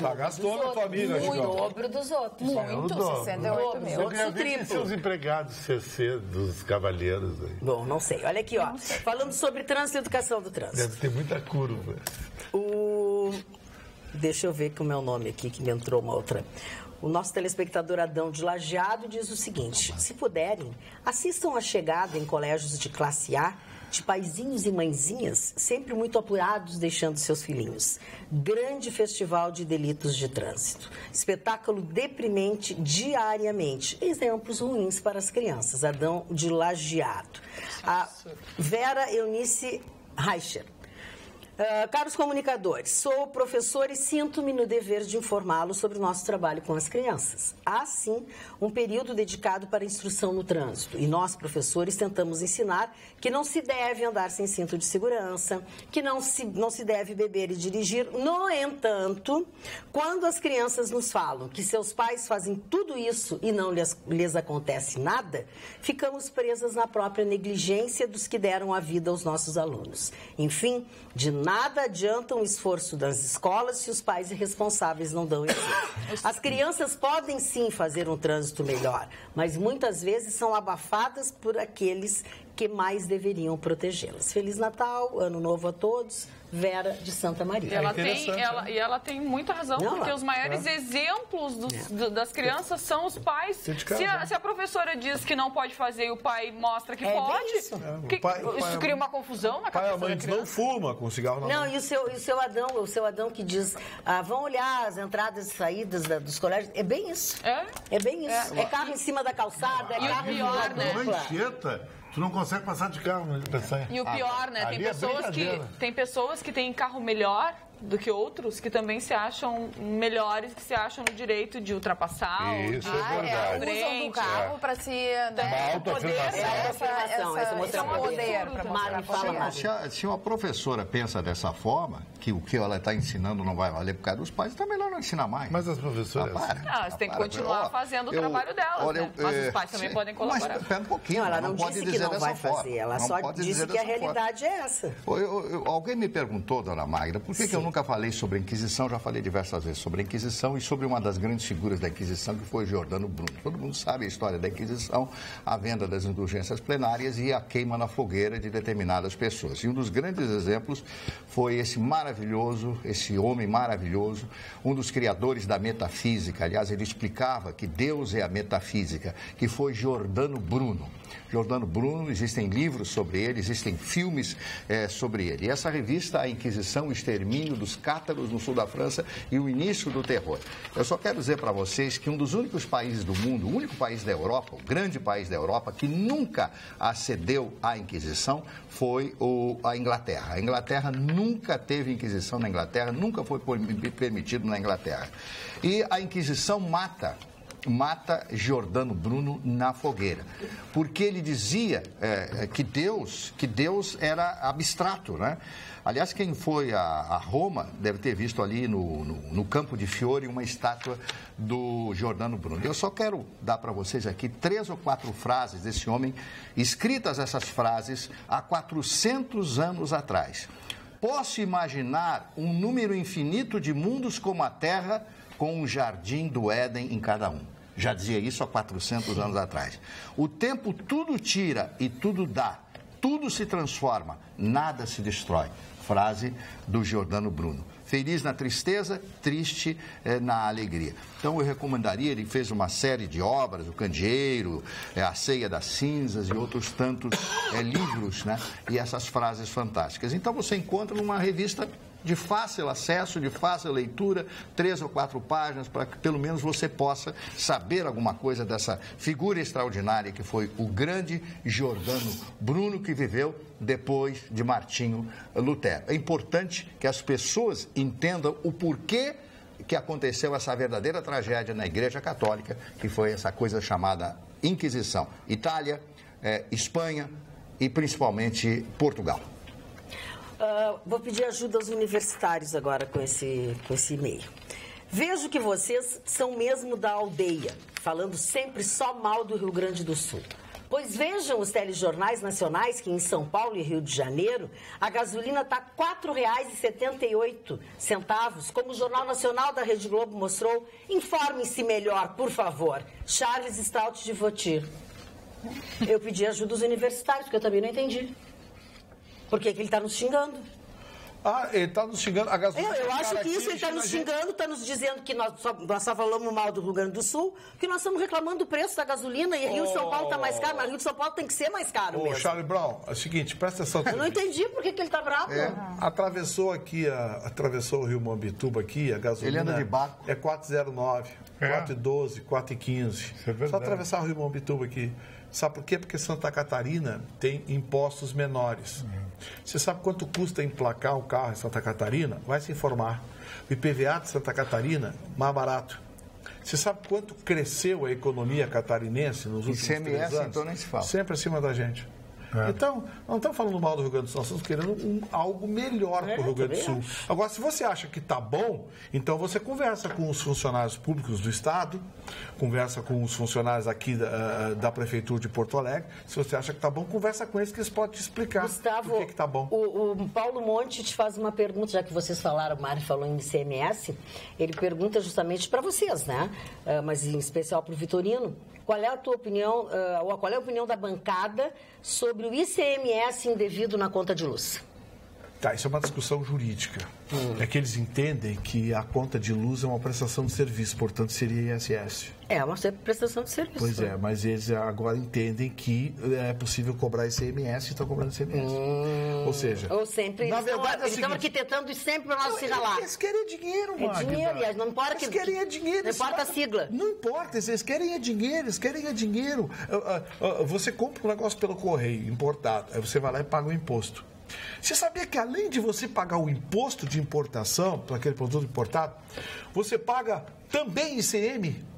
Tá gastou na família, Chicão. O dobro dos outros. Muito, 68 mil. Eu queria ver os empregados CC dos cavalheiros aí. Bom, não sei. Olha aqui, ó. Falando sobre trânsito e educação do trânsito. Deve ter muita curva. Deixa eu ver com o meu nome aqui, que me entrou uma outra. O nosso telespectador Adão de Lajeado diz o seguinte: se puderem, assistam a chegada em colégios de classe A de paizinhos e mãezinhas, sempre muito apurados, deixando seus filhinhos. Grande festival de delitos de trânsito. Espetáculo deprimente diariamente. Exemplos ruins para as crianças. Adão de Lajeado. A Vera Eunice Reicher. Caros comunicadores, sou professor e sinto-me no dever de informá-los sobre o nosso trabalho com as crianças. Há, sim, um período dedicado para a instrução no trânsito e nós, professores, tentamos ensinar que não se deve andar sem cinto de segurança, que não se deve beber e dirigir. No entanto, quando as crianças nos falam que seus pais fazem tudo isso e não lhes acontece nada, ficamos presas na própria negligência dos que deram a vida aos nossos alunos. Enfim, de nada adianta um esforço das escolas se os pais irresponsáveis não dão exemplo. As crianças podem sim fazer um trânsito melhor, mas muitas vezes são abafadas por aqueles que mais deveriam protegê-las. Feliz Natal, Ano Novo a todos. Vera de Santa Maria. Ela tem muita razão, porque os maiores exemplos das crianças são os pais. Se a professora diz que não pode fazer e o pai mostra que pode, isso cria uma confusão na cabeça da criança. Não fuma com cigarro na mão. E o seu Adão que diz, vão olhar as entradas e saídas dos colégios, é bem isso. É bem isso. É carro em cima da calçada, é carro em cima da dupla. Tu não consegue passar de carro na Peçanha. E o pior, né? Tem pessoas que têm carro melhor do que outros, que também se acham melhores, que se acham no direito de ultrapassar. Isso é verdade. Usam do carro para se... Uma autoafirmação. Essa é um poder. Se uma professora pensa dessa forma, que o que ela está ensinando não vai valer por causa dos pais, então é melhor não ensinar mais. Mas as professoras... Você tem que continuar fazendo o trabalho delas, né? Mas os pais também podem colaborar. Mas espera um pouquinho. Ela não disse que não vai fazer, ela só disse que a realidade é essa. Alguém me perguntou, dona Magda, por que eu nunca falei sobre a Inquisição? Já falei diversas vezes sobre a Inquisição e sobre uma das grandes figuras da Inquisição, que foi Giordano Bruno. Todo mundo sabe a história da Inquisição, a venda das indulgências plenárias e a queima na fogueira de determinadas pessoas. E um dos grandes exemplos foi esse homem maravilhoso, um dos criadores da metafísica. Aliás, ele explicava que Deus é a metafísica, que foi Giordano Bruno. Giordano Bruno, existem livros sobre ele, existem filmes sobre ele. E essa revista, A Inquisição, o Extermínio dos Cátaros no sul da França e o Início do Terror. Eu só quero dizer para vocês que um dos únicos países do mundo, o único país da Europa, o grande país da Europa, que nunca acedeu à Inquisição foi a Inglaterra. A Inglaterra nunca teve Inquisição na Inglaterra, nunca foi permitido na Inglaterra. E a Inquisição mata Giordano Bruno na fogueira, porque ele dizia que Deus era abstrato, né? Aliás, quem foi a Roma deve ter visto ali no Campo de Fiori uma estátua do Giordano Bruno. Eu só quero dar para vocês aqui 3 ou 4 frases desse homem, escritas essas frases há 400 anos atrás. Posso imaginar um número infinito de mundos como a Terra, com um jardim do Éden em cada um. Já dizia isso há 400 anos atrás. O tempo tudo tira e tudo dá. Tudo se transforma, nada se destrói. Frase do Giordano Bruno. Feliz na tristeza, triste na alegria. Então eu recomendaria, ele fez uma série de obras, O Candeeiro, A Ceia das Cinzas e outros tantos livros, né? E essas frases fantásticas. Então você encontra numa revista de fácil acesso, de fácil leitura, 3 ou 4 páginas, para que pelo menos você possa saber alguma coisa dessa figura extraordinária que foi o grande Giordano Bruno, que viveu depois de Martinho Lutero. É importante que as pessoas entendam o porquê que aconteceu essa verdadeira tragédia na Igreja Católica, que foi essa coisa chamada Inquisição. Itália, Espanha e principalmente Portugal. Vou pedir ajuda aos universitários agora com esse e-mail. Vejo que vocês são mesmo da aldeia, falando sempre só mal do Rio Grande do Sul. Pois vejam os telejornais nacionais que em São Paulo e Rio de Janeiro a gasolina está R$ 4,78, como o Jornal Nacional da Rede Globo mostrou. Informem-se melhor, por favor. Charles Stout de Votir. Eu pedi ajuda aos universitários, porque eu também não entendi. Por que ele está nos xingando? Ele está nos xingando. A gasolina eu acho que isso, ele está nos xingando, está nos dizendo que nós só falamos mal do Rio Grande do Sul, que nós estamos reclamando do preço da gasolina e Rio de São Paulo está mais caro, mas Rio de São Paulo tem que ser mais caro mesmo. Charlie Brown, é o seguinte, presta atenção. Eu não entendi por que ele está bravo. Atravessou o Rio Mombituba aqui, a gasolina ele anda de barco. É 4,09, 4,12, 4,15. É só atravessar o Rio Mombituba aqui. Sabe por quê? Porque Santa Catarina tem impostos menores. Você sabe quanto custa emplacar um carro em Santa Catarina? Vai se informar. O IPVA de Santa Catarina, mais barato. Você sabe quanto cresceu a economia catarinense nos últimos 3 anos? ICMS, então nem se fala. Sempre acima da gente. Então, não estamos falando mal do Rio Grande do Sul, nós estamos querendo algo melhor para o Rio Grande do Sul. Agora, se você acha que está bom, então você conversa com os funcionários públicos do Estado, conversa com os funcionários aqui da Prefeitura de Porto Alegre. Se você acha que está bom, conversa com eles que eles podem te explicar Gustavo, por que está bom. O Paulo Monte te faz uma pergunta, já que vocês falaram, o Mário falou em ICMS, ele pergunta justamente para vocês, né? Mas em especial para o Vitorino. Qual é a tua opinião, qual é a opinião da bancada sobre o ICMS indevido na conta de luz? Tá, isso é uma discussão jurídica. É que eles entendem que a conta de luz é uma prestação de serviço, portanto seria ISS. É uma prestação de serviço. Pois é, mas eles agora entendem que é possível cobrar ICMS e estão cobrando ICMS. Ou seja, sempre, na verdade, eles estão arquitetando isso sempre para nós se ralar. Eles querem dinheiro, Magda. É dinheiro, não importa eles querem é dinheiro. Não importa a sigla. Não importa, eles querem é dinheiro, Você compra um negócio pelo correio, importado, aí você vai lá e paga o imposto. Você sabia que além de você pagar o imposto de importação para aquele produto importado, você paga também ICM?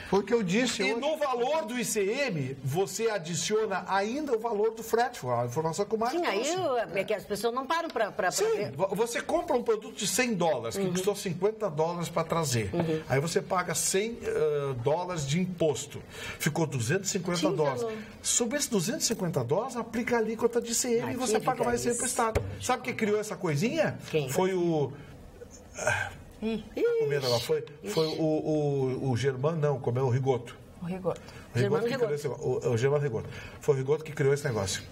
Foi o que eu disse. E no valor do ICM, você adiciona ainda o valor do frete. Foi a informação que o Mário trouxe. Sim, aí é que as pessoas não param para Sim, ver. Você compra um produto de $100, que custou $50 para trazer. Aí você paga $100 de imposto. Ficou $250. Sobre esses $250, aplica a alíquota de ICM e você paga mais ICM para o Estado. Sabe quem criou essa coisinha? Quem? Foi o... Foi o Germano, não, como é o Rigoto. O Rigoto. O Germano Rigoto. Foi o Rigoto que criou esse negócio.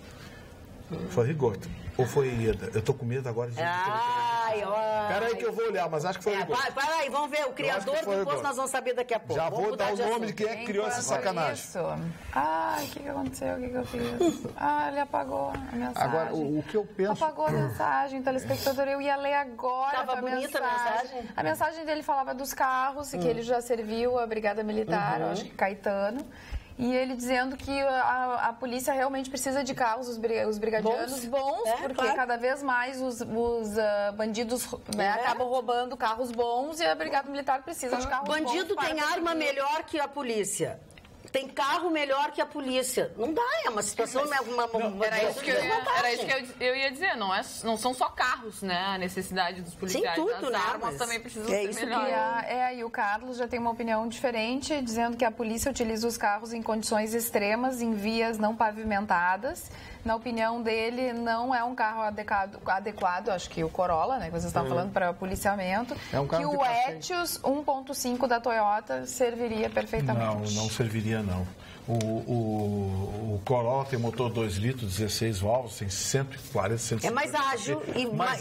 Foi o Rigoto. Ou foi Ieda? Eu tô com medo agora de... Peraí que eu vou olhar, mas acho que foi o Rigoto. Peraí, vamos ver. O criador do imposto nós vamos saber daqui a pouco. Já vou dar o nome de quem é que criou essa sacanagem. Isso. Ai, o que aconteceu? O que eu fiz? Ele apagou a mensagem. Agora, o que eu penso... Apagou a mensagem, telespectador. Eu ia ler agora. Tava bonita a mensagem? A mensagem dele falava dos carros, que ele já serviu a Brigada Militar, eu acho que Caetano. E ele dizendo que a polícia realmente precisa de carros, os brigadianos bons, porque cada vez mais os bandidos acabam roubando carros bons e a Brigada Militar precisa de carros bons. Bandido tem arma melhor que a polícia. Tem carro melhor que a polícia. Não dá, é uma situação... Era isso que eu ia dizer, não são só carros, né? A necessidade dos policiais. Sim, tudo, as armas também precisam ser melhores. E o Carlos já tem uma opinião diferente, dizendo que a polícia utiliza os carros em condições extremas, em vias não pavimentadas. Na opinião dele, não é um carro adequado, acho que o Corolla, né, que vocês estão falando para policiamento, é um carro que o Etios 1.5 da Toyota serviria perfeitamente. Não serviria, não. O Corolla tem motor 2 litros, 16 válvulas, tem 140, 150. É mais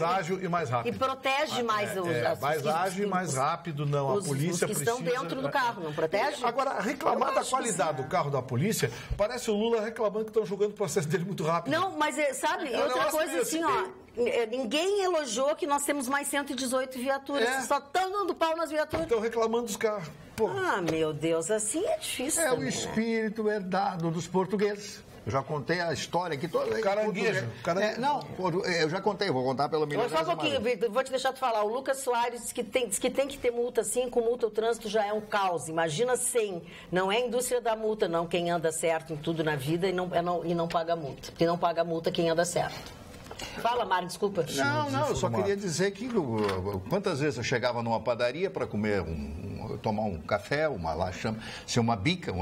ágil e mais rápido. E protege mais os mais ágil e mais rápido, não. A polícia os que estão dentro do carro, não protege? Agora, reclamar da qualidade do carro da polícia, parece o Lula reclamando que estão julgando o processo dele muito rápido. Não, mas sabe, outra coisa assim, ninguém elogiou que nós temos mais 118 viaturas. Só estão dando pau nas viaturas. Estão reclamando dos carros. Pô. Meu Deus, assim é difícil. É o espírito herdado dos portugueses. Eu já contei a história aqui toda. Caranguejo. Eu já contei, vou contar pelo menos. Só um pouquinho, Victor, vou te deixar te falar. O Lucas Soares diz que tem que ter multa, sim, com multa o trânsito já é um caos. Imagina sem. Não é a indústria da multa, não, quem anda certo em tudo na vida e não paga multa. Porque não paga multa quem anda certo. Fala, Mário, desculpa. Não, eu só queria dizer que quantas vezes eu chegava numa padaria para comer, tomar um café, uma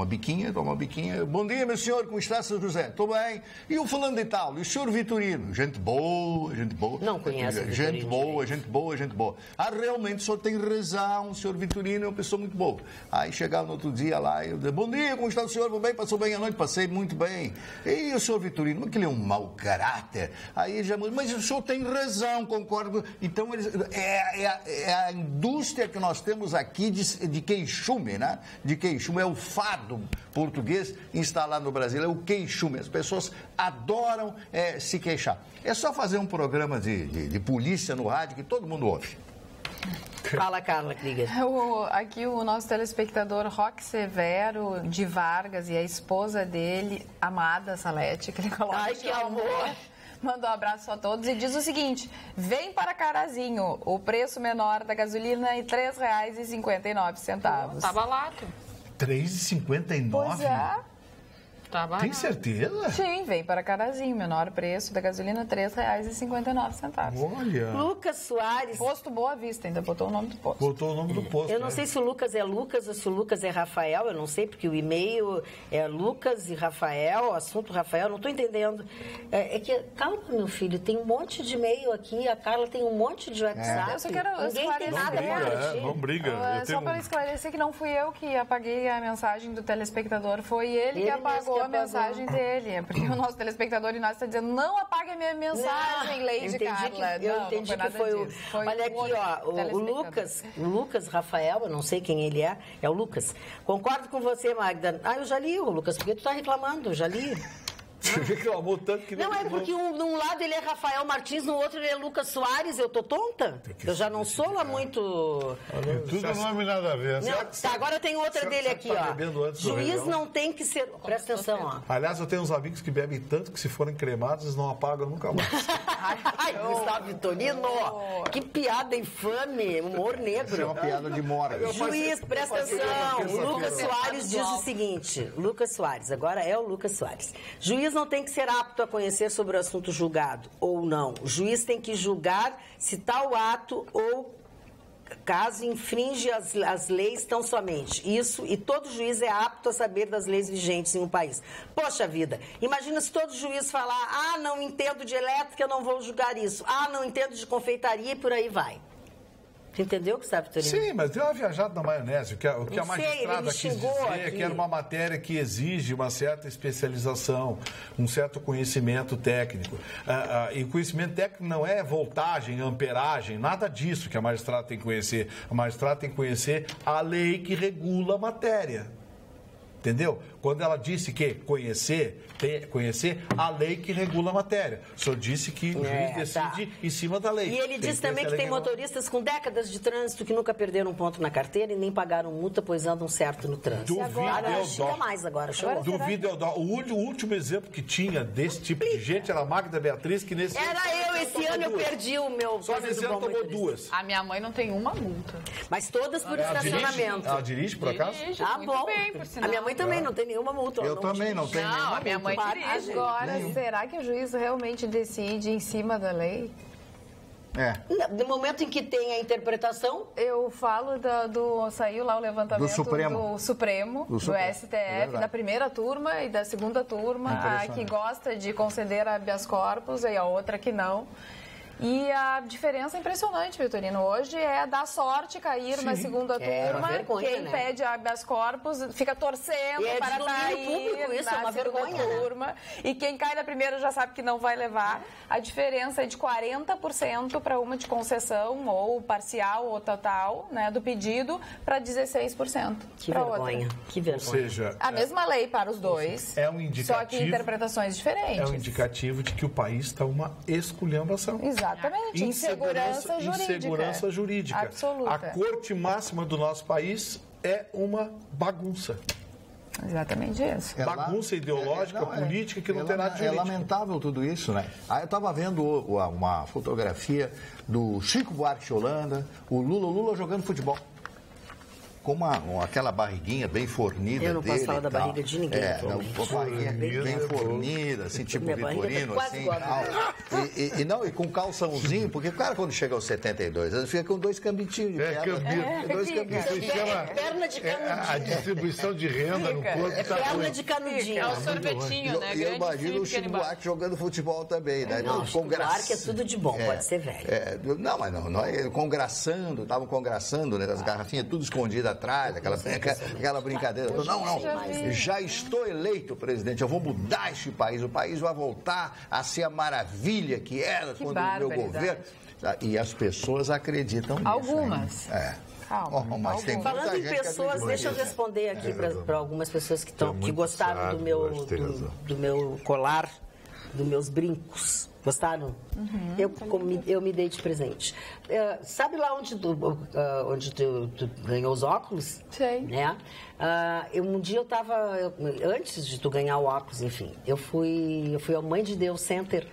biquinha, tomar uma biquinha. Bom dia, meu senhor, como está, seu José? Estou bem. E o fulano de tal? E o senhor Vitorino? Gente boa. Não conhece gente boa. Realmente o senhor tem razão, o senhor Vitorino é uma pessoa muito boa. Aí chegava no outro dia lá, eu dizia, bom dia, como está o senhor? Bem, passou bem a noite? Passei muito bem. E o senhor Vitorino? Aquele é um mau caráter. Aí já, mas o senhor tem razão, concordo. Então, é a indústria que nós temos aqui de queixume, né? De queixume, é o fado português instalado no Brasil, é o queixume. As pessoas adoram se queixar. É só fazer um programa de polícia no rádio que todo mundo ouve. Fala, Carla Krieger. Aqui o nosso telespectador Roque Severo de Vargas e a esposa dele, Amada Salete, que ele coloca. Ai, que amor! Manda um abraço a todos e diz o seguinte: vem para Carazinho, o preço menor da gasolina é R$ 3,59. Tá barato. R$ 3,59? Pois é. Tá barato. Tem certeza? Sim, vem para Carazinho, menor preço da gasolina R$ 3,59. Olha. Lucas Soares. Posto Boa Vista, ainda botou o nome do posto. Botou o nome do posto. Eu não sei se o Lucas é Lucas ou se o Lucas é Rafael, eu não sei, porque o e-mail é Lucas e Rafael, o assunto Rafael, não estou entendendo. É que, calma, meu filho, tem um monte de e-mail aqui, a Carla tem um monte de WhatsApp. Eu só quero Ninguém tem nada para ti. Não briga. Só para esclarecer que não fui eu que apaguei a mensagem do telespectador, foi ele que apagou a mensagem dele. É porque o nosso telespectador e nós está dizendo, não apague a minha mensagem, Leide Carla. Eu entendi que foi o... Olha aqui, ó, o Lucas Rafael, eu não sei quem ele é o Lucas. Concordo com você, Magda. Eu já li o Lucas, porque tu tá reclamando, eu já li. Você reclamou tanto que não é porque num lado ele é Rafael Martins, no outro ele é Lucas Soares. Eu tô tonta? Eu já não sou lá muito... Tudo não é nada a ver. Não, tá, agora tem outra dele aqui, ó. Juiz não tem que ser... Presta atenção, ó. Aliás, eu tenho uns amigos que bebem tanto que se forem cremados, eles não apagam nunca mais. Ai, Gustavo Vitorino, que piada infame, humor negro. É uma piada de mora. Juiz, presta atenção. O Lucas Soares diz o seguinte, Lucas Soares, agora é o Lucas Soares. Juiz não tem que ser apto a conhecer sobre o assunto julgado, ou não. O juiz tem que julgar se tal ato ou caso infringe as leis tão somente. Isso, e todo juiz é apto a saber das leis vigentes em um país. Poxa vida, imagina se todo juiz falar, não entendo de elétrica, eu não vou julgar isso. Não entendo de confeitaria e por aí vai. Entendeu, Gustavo Vitorino? Sim, mas deu uma viajada na maionese. O que a magistrada quis dizer é que era uma matéria que exige uma certa especialização, um certo conhecimento técnico. E conhecimento técnico não é voltagem, amperagem, nada disso que a magistrada tem que conhecer. A magistrada tem que conhecer a lei que regula a matéria. Entendeu? Quando ela disse que conhecer a lei que regula a matéria. O senhor disse que o juiz decide em cima da lei. E ele disse também que tem motoristas com décadas de trânsito que nunca perderam um ponto na carteira e nem pagaram multa, pois andam certo no trânsito. Duvido eu dar. O último exemplo que tinha desse tipo de gente era a Magda Beatriz, que nesse esse ano eu perdi o meu... Só nesse ano tomou 2. A minha mãe não tem uma multa. Mas todas por estacionamento. Ela dirige, por acaso? Bom. Bem, por sinal. A minha mãe também não tem nenhuma multa. Eu também não tenho nenhuma multa. A minha mãe dirige. Agora, será que o juiz realmente decide em cima da lei? No momento em que tem a interpretação... Eu falo saiu lá o levantamento do Supremo, do STF, da primeira turma e da segunda turma, a que gosta de conceder habeas corpus e a outra que não. E a diferença é impressionante, Vitorino. Hoje é dar sorte cair na segunda turma. Quem pede habeas corpus fica torcendo para cair na segunda turma. E quem cai na primeira já sabe que não vai levar. A diferença é de 40% para uma de concessão, ou parcial, ou total, né, do pedido, para 16%. Que vergonha. Que vergonha. Ou seja, a mesma lei para os dois, é um indicativo, só que interpretações diferentes. É um indicativo de que o país está uma esculhambação. Exatamente. Insegurança jurídica. Absoluta. A corte máxima do nosso país é uma bagunça. Exatamente isso. Bagunça ideológica, política, que não tem nada de jurídico. É lamentável tudo isso, né? Aí eu estava vendo uma fotografia do Chico Buarque de Holanda, o Lula jogando futebol. Com aquela barriguinha bem fornida dele. Eu não posso falar da barriga de ninguém. Uma barriguinha bem fornida, assim, tipo Vitorino, assim. E com calçãozinho, porque o cara quando chega aos 72 anos fica com 2 cambitinhos de perna. 2 cambitinhos. Perna de canudinho. A distribuição de renda no corpo está perna de canudinho. É o sorvetinho, né? E eu imagino o Chico Buarque jogando futebol também, né? Não, o Chico Buarque é tudo de bom, pode ser velho. Não, mas não. Estavam congraçando, né? As garrafinhas tudo escondidas atrás, aquela brincadeira. Não, já estou eleito, presidente, eu vou mudar este país, o país vai voltar a ser a maravilha que era quando o meu governo... E as pessoas acreditam nisso. Algumas. Mas tem falando em pessoas, deixa eu responder aqui para algumas pessoas que gostaram do meu colar, dos meus brincos. Gostaram? Eu me dei de presente. Sabe lá onde tu ganhou os óculos? Sei. Né? Um dia eu estava... Antes de tu ganhar o óculos, enfim, eu fui ao Mãe de Deus Center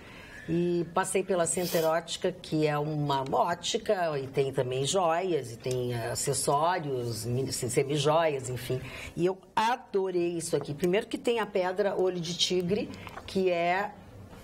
E passei pela Center Ótica, que é uma ótica, e tem também joias, e tem acessórios, semi-joias, enfim. E eu adorei isso aqui. Primeiro que tem a pedra olho de tigre,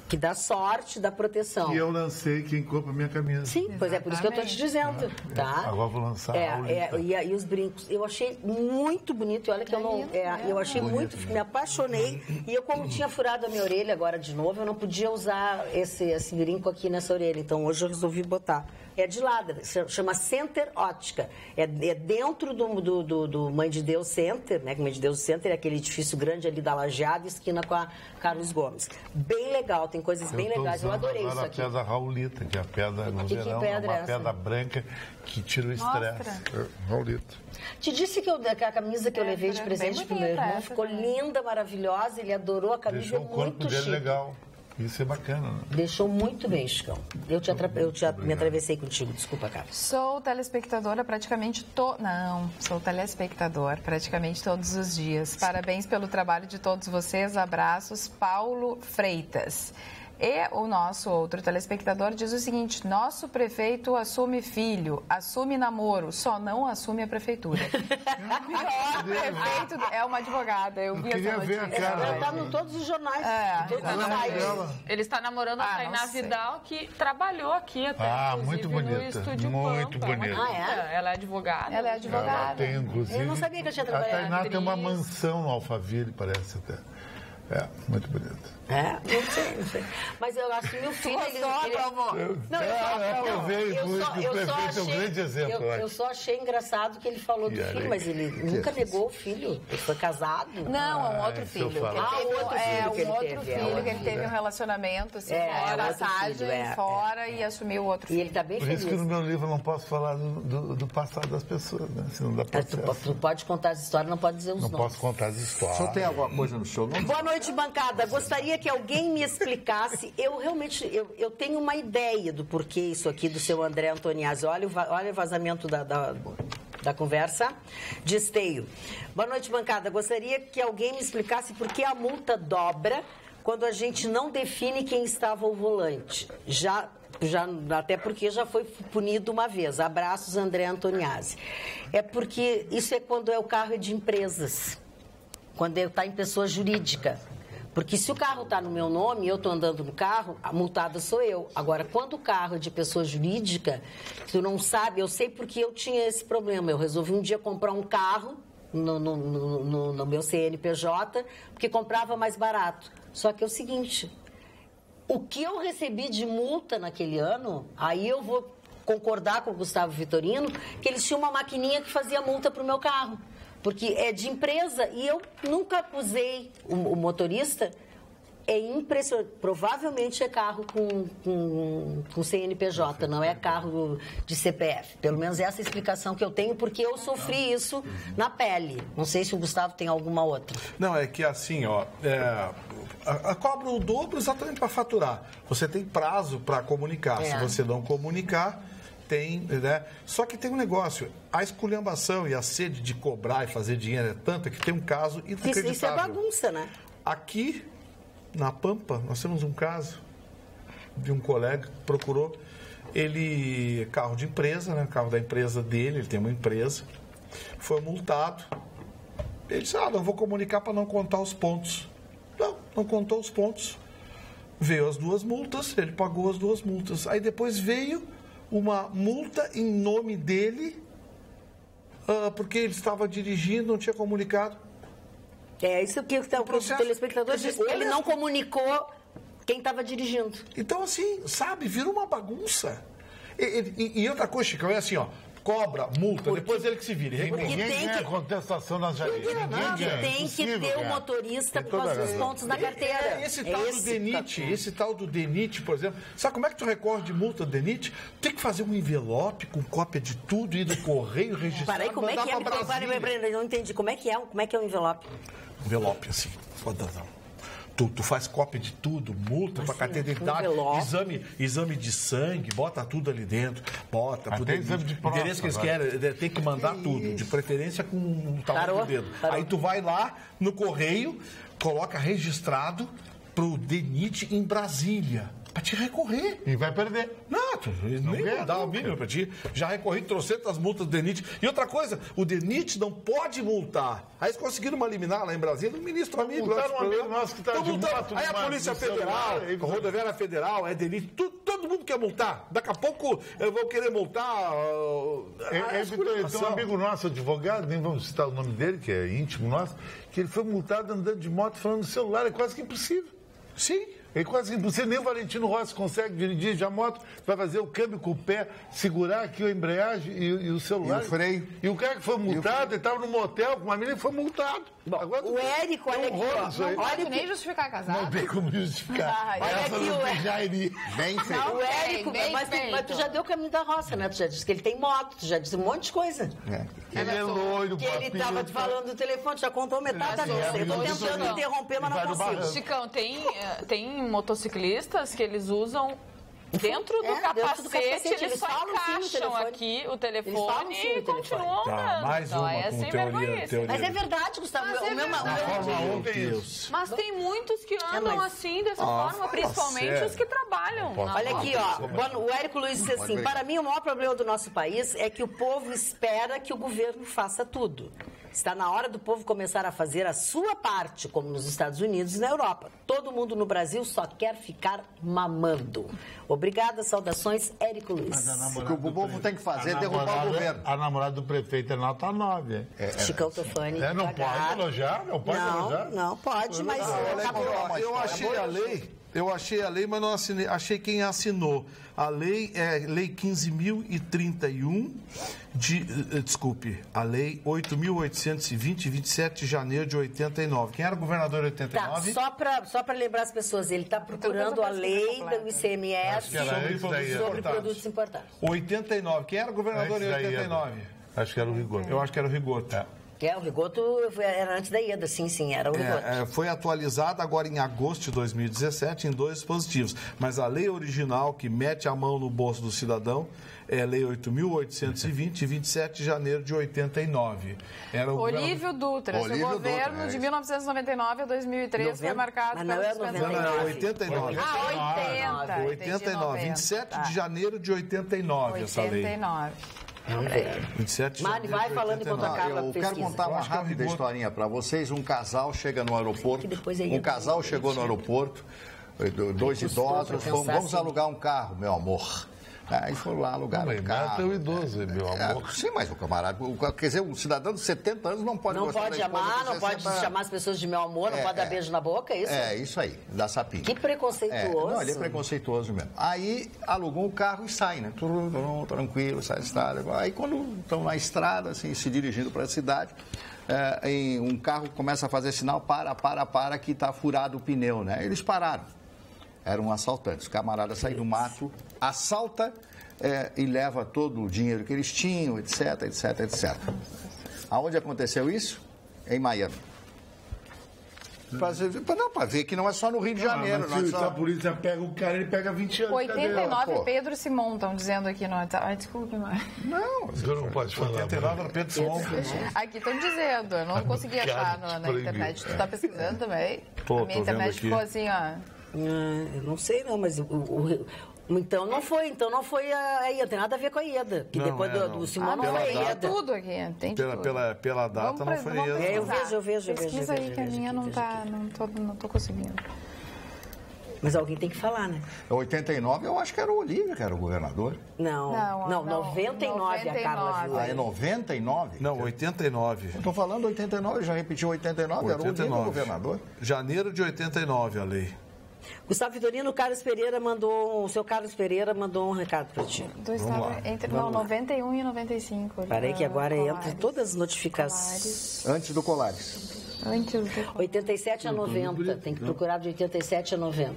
que dá sorte, dá proteção. E eu lancei quem compra minha camisa. Sim, pois é por isso que eu estou te dizendo, tá? Agora vou lançar e os brincos. Eu achei muito bonito, e olha que eu achei bonito, me apaixonei. E eu, como tinha furado a minha orelha agora de novo, eu não podia usar esse brinco aqui nessa orelha. Então, hoje eu resolvi botar. É de lado, chama Center Ótica. É dentro do Mãe de Deus Center, né? Mãe de Deus Center é aquele edifício grande ali da Lajeada, esquina com a Carlos Gomes. Bem legal, tem coisas bem legais. Eu adorei isso aqui. A pedra raulita, que é a pedra no verão, é uma pedra branca que tira o estresse. Raulita. Te disse que a camisa que eu levei de presente pro meu irmão ficou linda, maravilhosa, ele adorou a camisa, deixou o corpo dele legal. Isso é bacana, né? Deixou muito bem, Chicão. Eu me atravessei contigo, desculpa, Carlos. Sou telespectadora praticamente sou telespectador praticamente todos os dias. Parabéns pelo trabalho de todos vocês. Abraços, Paulo Freitas. E o nosso outro telespectador diz o seguinte: nosso prefeito assume filho, assume namoro, só não assume a prefeitura. O pior prefeito é uma advogada. Eu vi essa notícia. Ela está em todos os jornais. Ele está namorando a Tainá Vidal, que trabalhou aqui até, muito bonita, no Estúdio muito Pampa. bonita. Ela é advogada. Ela é advogada. Ela tem, inclusive, eu não sabia que ela tinha trabalhado. A Tainá tem uma mansão no Alphaville, parece até. Muito bonita. Não sei. Mas eu acho que meu filho... Eu só achei engraçado que ele falou do filho, mas ele nunca negou o filho. Ele foi casado. Não, é um outro filho. Um outro filho que ele teve um relacionamento, assim, passagem fora e assumiu o outro filho. E ele tá bem feliz. Por isso que no meu livro eu não posso falar do passado das pessoas, né? Senão dá processo. Tu pode contar as histórias, não pode dizer os nomes. Não posso contar as histórias. O senhor tem alguma coisa no show? Boa noite, bancada. Gostaria que alguém me explicasse. Eu realmente eu tenho uma ideia do porquê isso aqui do seu André Antoniazzi. Olha o vazamento da conversa de Esteio. Boa noite, bancada. Gostaria que alguém me explicasse por que a multa dobra quando a gente não define quem estava ao volante. Até porque já foi punido uma vez. Abraços, André Antoniazzi. É porque isso é quando o carro é de empresas. Quando está em pessoa jurídica. Porque se o carro está no meu nome e eu estou andando no carro, a multada sou eu. Agora, quando o carro é de pessoa jurídica, tu não sabe, eu sei porque eu tinha esse problema. Eu resolvi um dia comprar um carro no meu CNPJ, porque comprava mais barato. Só que é o seguinte, o que eu recebi de multa naquele ano, aí eu vou concordar com o Gustavo Vitorino, que eles tinham uma maquininha que fazia multa para o meu carro. Porque é de empresa e eu nunca acusei o motorista. É impressionante. Provavelmente é carro com CNPJ, não é carro de CPF. Pelo menos essa é a explicação que eu tenho, porque eu sofri isso na pele. Não sei se o Gustavo tem alguma outra. Não, é que assim, cobra o dobro exatamente para faturar. Você tem prazo para comunicar. Se você não comunicar... Tem, né? Só que tem um negócio, a esculhambação e a sede de cobrar e fazer dinheiro é tanta que tem um caso inacreditável. Isso é bagunça, né? Aqui, na Pampa, nós temos um caso de um colega que procurou, carro de empresa, né? Carro da empresa dele, ele tem uma empresa, foi multado. Ele disse, não vou comunicar para não contar os pontos. Não contou os pontos. Veio as 2 multas, ele pagou as 2 multas. Aí depois veio uma multa em nome dele, porque ele estava dirigindo, não tinha comunicado. É isso que o telespectador disse. Ele não comunicou quem estava dirigindo. Então, assim, sabe, virou uma bagunça. E outra coisa, Chicão, é assim, cobra, multa, depois ele que se vira. Ninguém ganha contestação nas jarias. Tem que ter o motorista com os pontos na carteira. Esse tal do DENIT, por exemplo, sabe como é que tu recorre de multa do DENIT? Tem que fazer um envelope com cópia de tudo, ir do correio, registrar. Peraí, como é que é? Eu não entendi. Como é que é o envelope? Envelope, assim. Tu faz cópia de tudo, multa para carteira de identidade, exame de sangue, bota tudo ali dentro, exame de prova, endereço que eles querem, tem que mandar tudo, de preferência com um tamanho do dedo. Aí tu vai lá no correio, coloca registrado pro DENIT em Brasília. para te recorrer. E vai perder. Não, nem vou dar o mínimo para ti. Já recorri trocentas multas do DENIT. E outra coisa, o DENIT não pode multar. Aí eles conseguiram uma liminar lá em Brasília, um ministro amigo. Multaram um amigo nosso que está de moto. Aí a Polícia Federal, a Rodoviária Federal, DENIT, todo mundo quer multar. Daqui a pouco eu vou querer multar. Tem um amigo nosso, advogado, nem vamos citar o nome dele, que é íntimo nosso, que ele foi multado andando de moto falando no celular. É quase que impossível. Sim. É quase impossível. Nem o Valentino Rossi consegue dirigir a moto, vai fazer o câmbio com o pé, segurar aqui a embreagem e o celular. E o freio. E o cara que foi multado, ele estava no motel com uma menina e foi multado. Bom, agora, o Érico, olha aqui, ó. Não pode nem justificar casado. Não tem como justificar. Olha aqui, o Érico. Bem feito. O Érico, mas tu já deu o caminho da roça, né? Tu já disse que ele tem moto, tu já disse um monte de coisa. Ele é loiro, que ele estava te falando do telefone, já contou metade da vida. Eu tô tentando interromper, mas não consigo. Chicão, tem motociclistas que eles usam dentro do capacete, eles só encaixam aqui o telefone e continuam andando. Mais uma com teoria. Mas é verdade, Gustavo. Mas tem muitos que andam assim, dessa forma, principalmente os que trabalham. Olha aqui, ó. O Érico Luiz disse assim, para mim o maior problema do nosso país é que o povo espera que o governo faça tudo. Está na hora do povo começar a fazer a sua parte, como nos Estados Unidos e na Europa. Todo mundo no Brasil só quer ficar mamando. Obrigada, saudações, Érico Luiz. O que o povo tem que fazer é derrubar o governo. A namorada do prefeito é nota 9. Chicão Tofani. Não pode elogiar? Não pode elogiar? Não pode, mas... Eu achei a lei, mas não assinei. Achei quem assinou. A lei é Lei 15.031 desculpe, a Lei 8.820, 27 de janeiro de 89. Quem era o governador em 89? Tá, só para lembrar as pessoas, ele está procurando a lei do ICMS sobre produtos importados. 89. Quem era o governador em 89? Acho que era o Rigoto. Eu acho que era o Rigoto. O Rigoto era antes da Ieda, sim, era o Rigoto. Foi atualizada agora em agosto de 2017 em 2 dispositivos, mas a lei original que mete a mão no bolso do cidadão é a Lei 8.820, 27 de janeiro de 89. Olívio Dutra, seu governo de 1999 a 2003 foi marcado pelo dispensamento. Não, 89. 89, 27 de janeiro de 89, essa lei. 89. Mari, vai falando enquanto a Carla pesquisa. Eu quero contar uma rápida historinha para vocês. Um casal chega no aeroporto. Um casal chegou no aeroporto, 2 idosos. Vamos alugar um carro, meu amor. Aí foram lá alugar um carro. Não é idoso, meu amor. Sim, mas o camarada, quer dizer, um cidadão de 70 anos não pode gostar da esposa. Não pode amar, não pode chamar as pessoas de meu amor, não pode dar beijo na boca, é isso? É, isso aí, dá sapinho. Que preconceituoso. Não, ele é preconceituoso mesmo. Aí alugou um carro e sai, né? Tudo tranquilo, sai da estrada. Aí quando estão na estrada, assim, se dirigindo para a cidade, um carro começa a fazer sinal, para, que está furado o pneu, né? Eles pararam. Eram assaltantes. O camarada sai do mato, assalta e leva todo o dinheiro que eles tinham, etc, etc, etc. Aonde aconteceu isso? Em Miami. Para ver que não é só no Rio de Janeiro. Se a polícia pega o cara, ele pega 20 anos. 89 Pedro Simão, estão dizendo aqui no WhatsApp. Desculpe, mas... Não, você não pode falar. 89 era Pedro Simão. Aqui estão dizendo, eu não consegui achar na internet. Tu está pesquisando também? A minha internet ficou assim, ó... Eu não sei não, mas então não foi a Ieda, tem nada a ver com a Ieda, que depois do Simão não foi a Ieda. Tem tudo aqui, tem tudo. Pela data não foi a Ieda. Eu vejo. Pesquisa aí que a minha não tô conseguindo. Mas alguém tem que falar, né? Em 89 eu acho que era o Olívio que era o governador. Não, 99 a Carla viu. É 99? Não, 89. Eu tô falando 89, já repetiu 89, era o Olívio o governador. Janeiro de 89 a lei. Gustavo Vitorino, o seu Carlos Pereira mandou um recado para ti. Entre 91 e 95. Parei que agora entra todas as notificações. Antes do Colares. 87 a 90, tem que procurar de 87 a 90.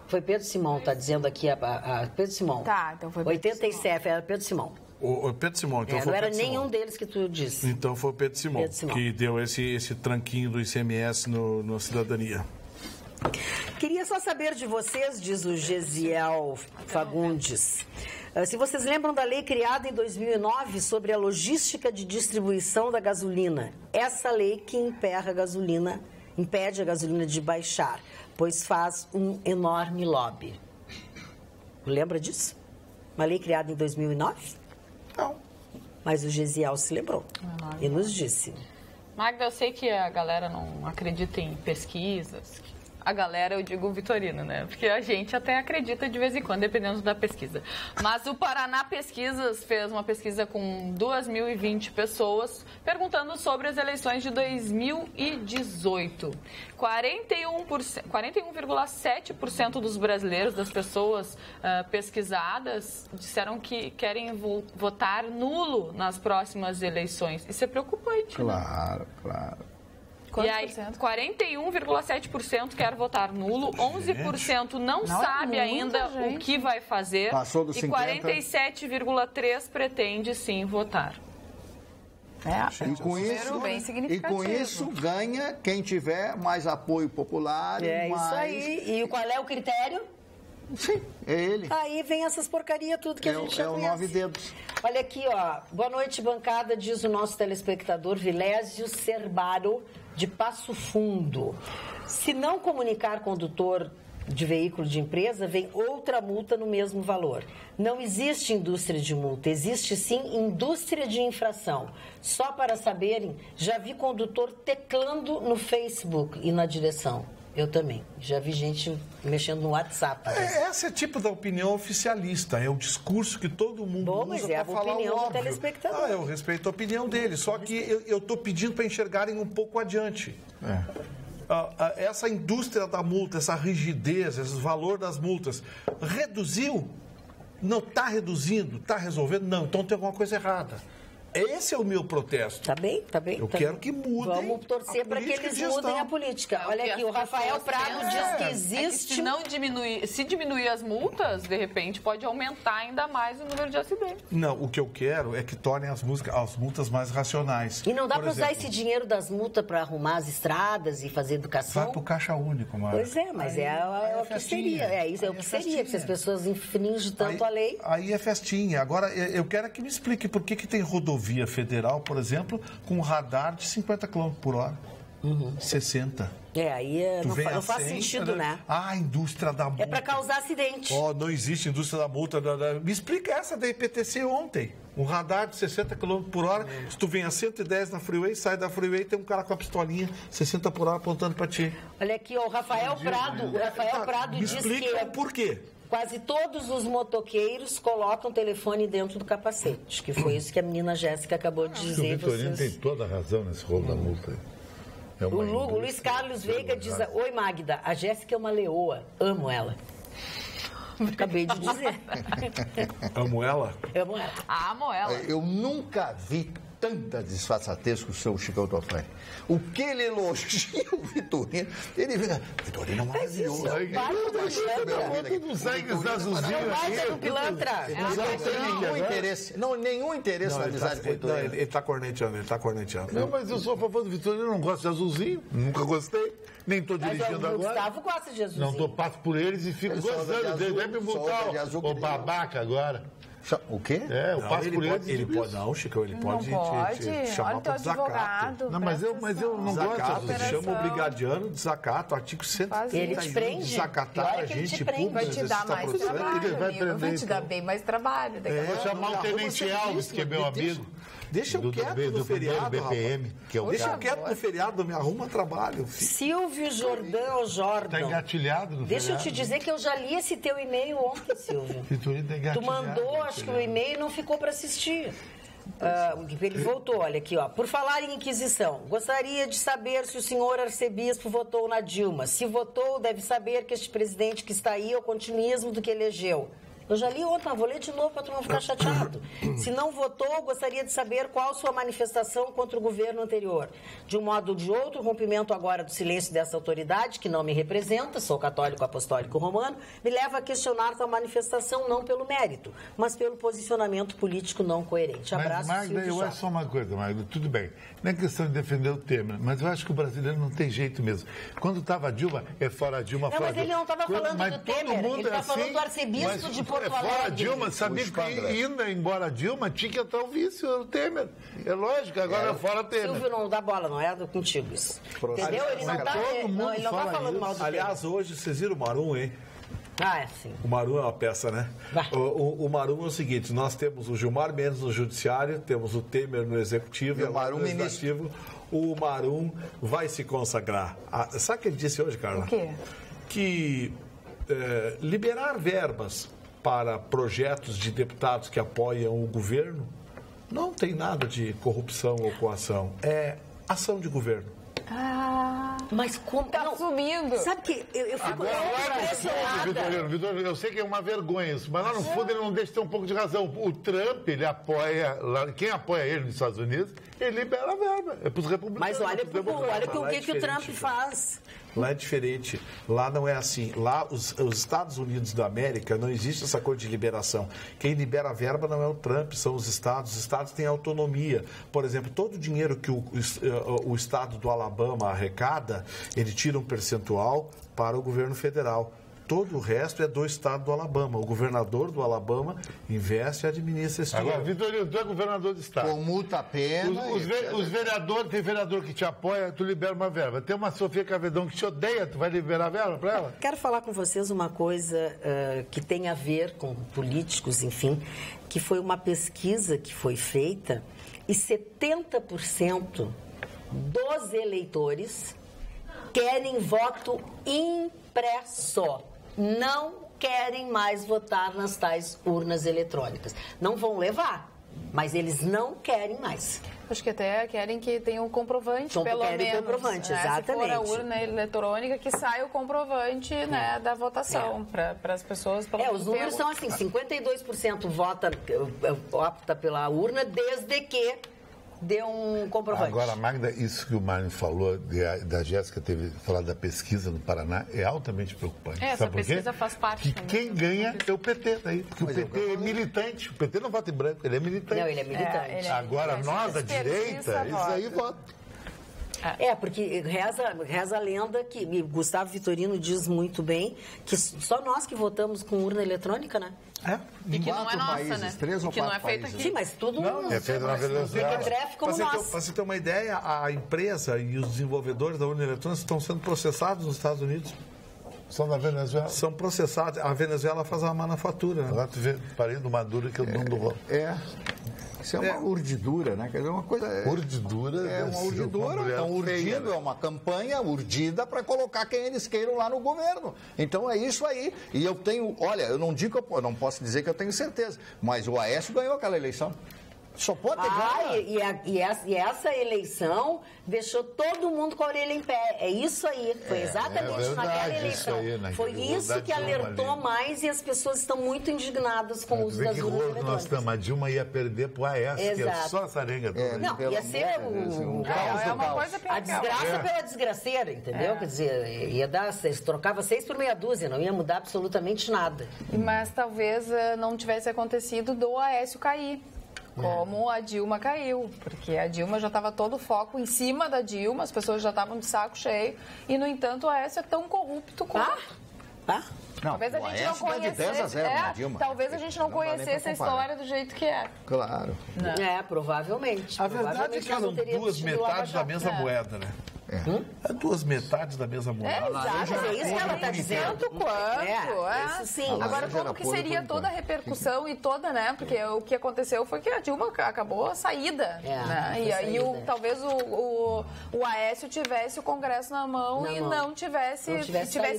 Foi Pedro Simão, está dizendo aqui a Pedro Simão. Tá, então foi Pedro 87, era Pedro Simão. O Pedro Simão, então foi não era Pedro nenhum Simão. Deles que tu disse. Então foi o Pedro Simão, que deu esse tranquinho do ICMS na cidadania. Queria só saber de vocês, diz o Gesiel Fagundes, se vocês lembram da lei criada em 2009 sobre a logística de distribuição da gasolina. Essa lei que impede a gasolina de baixar, pois faz um enorme lobby. Lembra disso? Uma lei criada em 2009? Não. Mas o Gesiel se lembrou e nos disse. Magda, eu sei que a galera não acredita em pesquisas. A galera, eu digo Vitorino, né? Porque a gente até acredita de vez em quando, dependendo da pesquisa. Mas o Paraná Pesquisas fez uma pesquisa com 2.020 pessoas, perguntando sobre as eleições de 2018. 41,7% dos brasileiros, das pessoas pesquisadas, disseram que querem votar nulo nas próximas eleições. Isso é preocupante, claro, né? Claro. E aí, 41,7% quer votar nulo, 11% não sabe ainda o que vai fazer. Passou dos 50. E 47,3% pretende sim votar. E com isso ganha quem tiver mais apoio popular. Isso aí. E qual é o critério? Sim, é ele. Aí vem essas porcarias tudo que a gente já conhece. É o 9 dedos. Olha aqui, ó. Boa noite, bancada, diz o nosso telespectador Vilésio Cerbaro, de Passo Fundo. Se não comunicar condutor de veículo de empresa, vem outra multa no mesmo valor. Não existe indústria de multa, existe sim indústria de infração. Só para saberem, já vi condutor teclando no Facebook e na direção. Eu também. Já vi gente mexendo no WhatsApp. Esse é tipo da opinião oficialista. É o discurso que todo mundo usa para falar o óbvio. Do telespectador. Eu respeito a opinião dele. Só que eu estou pedindo para enxergarem um pouco adiante. Essa indústria da multa, essa rigidez, esse valor das multas, reduziu? Não está reduzindo? Está resolvendo? Não. Então tem alguma coisa errada. Esse é o meu protesto. Tá bem. Eu quero que mudem. Vamos torcer para que eles mudem a política. Olha aqui, o Rafael Prado diz que existe. Se diminuir as multas, de repente pode aumentar ainda mais o número de acidentes. Não, o que eu quero é que tornem as multas mais racionais. E não dá para usar esse dinheiro das multas para arrumar as estradas e fazer educação? Vai para o caixa único, Mara. Pois é, mas é o que seria. Isso é o que seria, que se as pessoas infringem tanto a lei. Aí é festinha. Agora, eu quero que me explique por que tem rodovia federal, por exemplo, com radar de 50 km por hora. 60. Aí não faz sentido, né? A indústria da multa. É para causar acidente. Não existe indústria da multa. Me explica essa da IPTC ontem. Um radar de 60 km por hora. Se tu vem a 110 na freeway, sai da freeway, tem um cara com a pistolinha 60 por hora apontando para ti. Olha aqui, o Rafael Prado. O Rafael Prado diz que... Me explica por quê. Quase todos os motoqueiros colocam o telefone dentro do capacete, que foi isso que a menina Jéssica acabou de dizer. O Vitorino tem toda a razão nesse rolo da multa. O Luiz Carlos Veiga diz: oi, Magda, a Jéssica é uma leoa, amo ela. Acabei de dizer. Amo ela? Amo ela. Amo ela. Eu nunca vi tanta disfarçatez com o seu Chicão Tofani. O que ele elogia o Vitorino, ele vê, Vitorino é maravilhoso. Não sai que está azulzinho nenhum interesse na amizade com o Vitorino. Ele está corneteando, Não, mas eu sou a favor do Vitorino, eu não gosto de azulzinho, nunca gostei, nem estou dirigindo agora. O Gustavo gosta de azulzinho. Não, passo por eles e fico gostando dele. Deve botar o babaca agora. O quê? Eu passo por eles. Ele pode, não, Chico, ele pode te chamar para desacato. Não, mas eu não gosto de chama o brigadiano, desacato, artigo 131. Ele te prende. Desacatar a gente pública. Vai te dar mais trabalho, vai te dar bem mais trabalho. Vou chamar o Tenente Alves, que é meu amigo. Deixa eu quieto no feriado, BPM, que é o Deixa eu quieto no feriado, me arruma trabalho. Silvio Jordão. Tá engatilhado no Deixa feriado. eu te dizer que eu já li esse teu e-mail ontem, Silvio. Tu mandou, acho que o e-mail não ficou para assistir. Ele voltou, olha aqui, ó. Por falar em Inquisição, gostaria de saber se o senhor arcebispo votou na Dilma. Se votou, deve saber que este presidente que está aí é o continuismo do que elegeu. Eu já li ontem, mas vou ler de novo para tu não ficar chateado. Se não votou, gostaria de saber qual sua manifestação contra o governo anterior. De um modo ou de outro, o rompimento agora do silêncio dessa autoridade, que não me representa, sou católico apostólico romano, me leva a questionar sua manifestação não pelo mérito, mas pelo posicionamento político não coerente. Abraço, Magda, Silvio eu acho só uma coisa, Magda, tudo bem. Não é questão de defender o Temer, mas eu acho que o brasileiro não tem jeito mesmo. Quando estava Dilma, é fora Dilma, fora Dilma. Não, mas ele não estava falando do Temer, ele está falando do arcebispo de Porto Alegre. Fora Dilma, sabia que indo embora Dilma, tinha que estar o vice, o Temer. É lógico, agora é fora Temer. Silvio não dá bola, não é contigo isso. Entendeu? Ele não está falando mal do Aliás, Temer. hoje, vocês viram o Marum, hein? Ah, é sim. O Marum é uma peça, né? O Marum é o seguinte, nós temos o Gilmar Mendes no Judiciário, temos o Temer no Executivo e o Marum no Legislativo. O Marum vai se consagrar. Sabe o que ele disse hoje, Carla? O quê? Que liberar verbas para projetos de deputados que apoiam o governo não tem nada de corrupção ou coação. É ação de governo. Mas como... Tá subindo. Sabe que eu fico impressionada. Vitorino, eu sei que é uma vergonha isso, mas lá no fundo ele não deixa de ter um pouco de razão. O Trump, ele apoia, quem apoia ele nos Estados Unidos, ele libera a verba. É para os republicanos. Mas olha o que o Trump faz. Lá é diferente. Lá não é assim. Lá, os Estados Unidos da América, não existe essa coisa de liberação. Quem libera a verba não é o Trump, são os estados. Os estados têm autonomia. Por exemplo, todo o dinheiro que o estado do Alabama arrecada, ele tira um percentual para o governo federal. Todo o resto é do estado do Alabama. O governador do Alabama investe e administra esse dinheiro. Agora, Vitorino, tu é governador do estado. Comuta a pena. Os vereadores, tem vereador que te apoia, tu libera uma verba. Tem uma Sofia Cavedão que te odeia, tu vai liberar a verba para ela? Quero falar com vocês uma coisa que tem a ver com políticos, enfim, que foi uma pesquisa que foi feita e 70% dos eleitores querem voto impresso. Não querem mais votar nas tais urnas eletrônicas. Não vão levar, mas eles não querem mais. Acho que até querem que tenha um comprovante, pelo menos. Comprovante, exatamente. Se for a urna eletrônica, que saia o comprovante da votação para as pessoas. Os números são assim, 52% opta pela urna, desde que dê um comprovante. Agora, Magda, isso que o Mário falou, da Jéssica ter falado da pesquisa no Paraná, é altamente preocupante. Essa pesquisa faz parte. Que quem ganha é o PT daí, porque o PT é militante. O PT não vota em branco, ele é militante. Não, ele é militante. Agora, nós, a direita, isso aí vota. Porque reza a lenda que Gustavo Vitorino diz muito bem que só nós que votamos com urna eletrônica, né? E que não é nossa, países, né? 3 ou 4 que não é feita países. aqui. Sim, mas tudo é feito na Venezuela. Para você ter uma ideia, a empresa e os desenvolvedores da urna eletrônica estão sendo processados nos Estados Unidos. São da Venezuela? São processados. A Venezuela faz a manufatura. Né? Agora tu vê, parei do Maduro que é o dono do rolo. Isso é uma urdidura, né? Quer dizer, uma coisa... Urdidura? É uma urdidura. Então, urdido é uma campanha urdida para colocar quem eles queiram lá no governo. Então, é isso aí. E eu tenho... Olha, eu não posso dizer que eu tenho certeza, mas o Aécio ganhou aquela eleição. Só pode ter ganho. E essa eleição deixou todo mundo com a orelha em pé. É isso aí. Foi exatamente naquela eleição. Foi isso que alertou mais e as pessoas estão muito indignadas com o uso das urnas eletrônicas. A Dilma ia perder pro Aécio, que é só essa arenga toda. Não, ia ser a desgraça pela desgraceira, entendeu? Quer dizer, ia dar, trocava 6 por meia dúzia, não ia mudar absolutamente nada. Mas talvez não tivesse acontecido do Aécio cair. Como a Dilma caiu, porque a Dilma já estava todo o foco em cima da Dilma, as pessoas já estavam de saco cheio, e, no entanto, o Aécio é tão corrupto quanto... Não, talvez a gente não conhecesse, talvez a gente não conhecesse a história do jeito que é. Claro. Provavelmente. A verdade é que eram duas metades da mesma moeda, né? É duas metades da mesma moeda. Exato, é isso que ela está dizendo. Quanto? Sim. Agora, como que seria toda a repercussão e toda, né? Porque o que aconteceu foi que a Dilma acabou a saída. Né? E aí, talvez o Aécio tivesse o Congresso na mão e não tivesse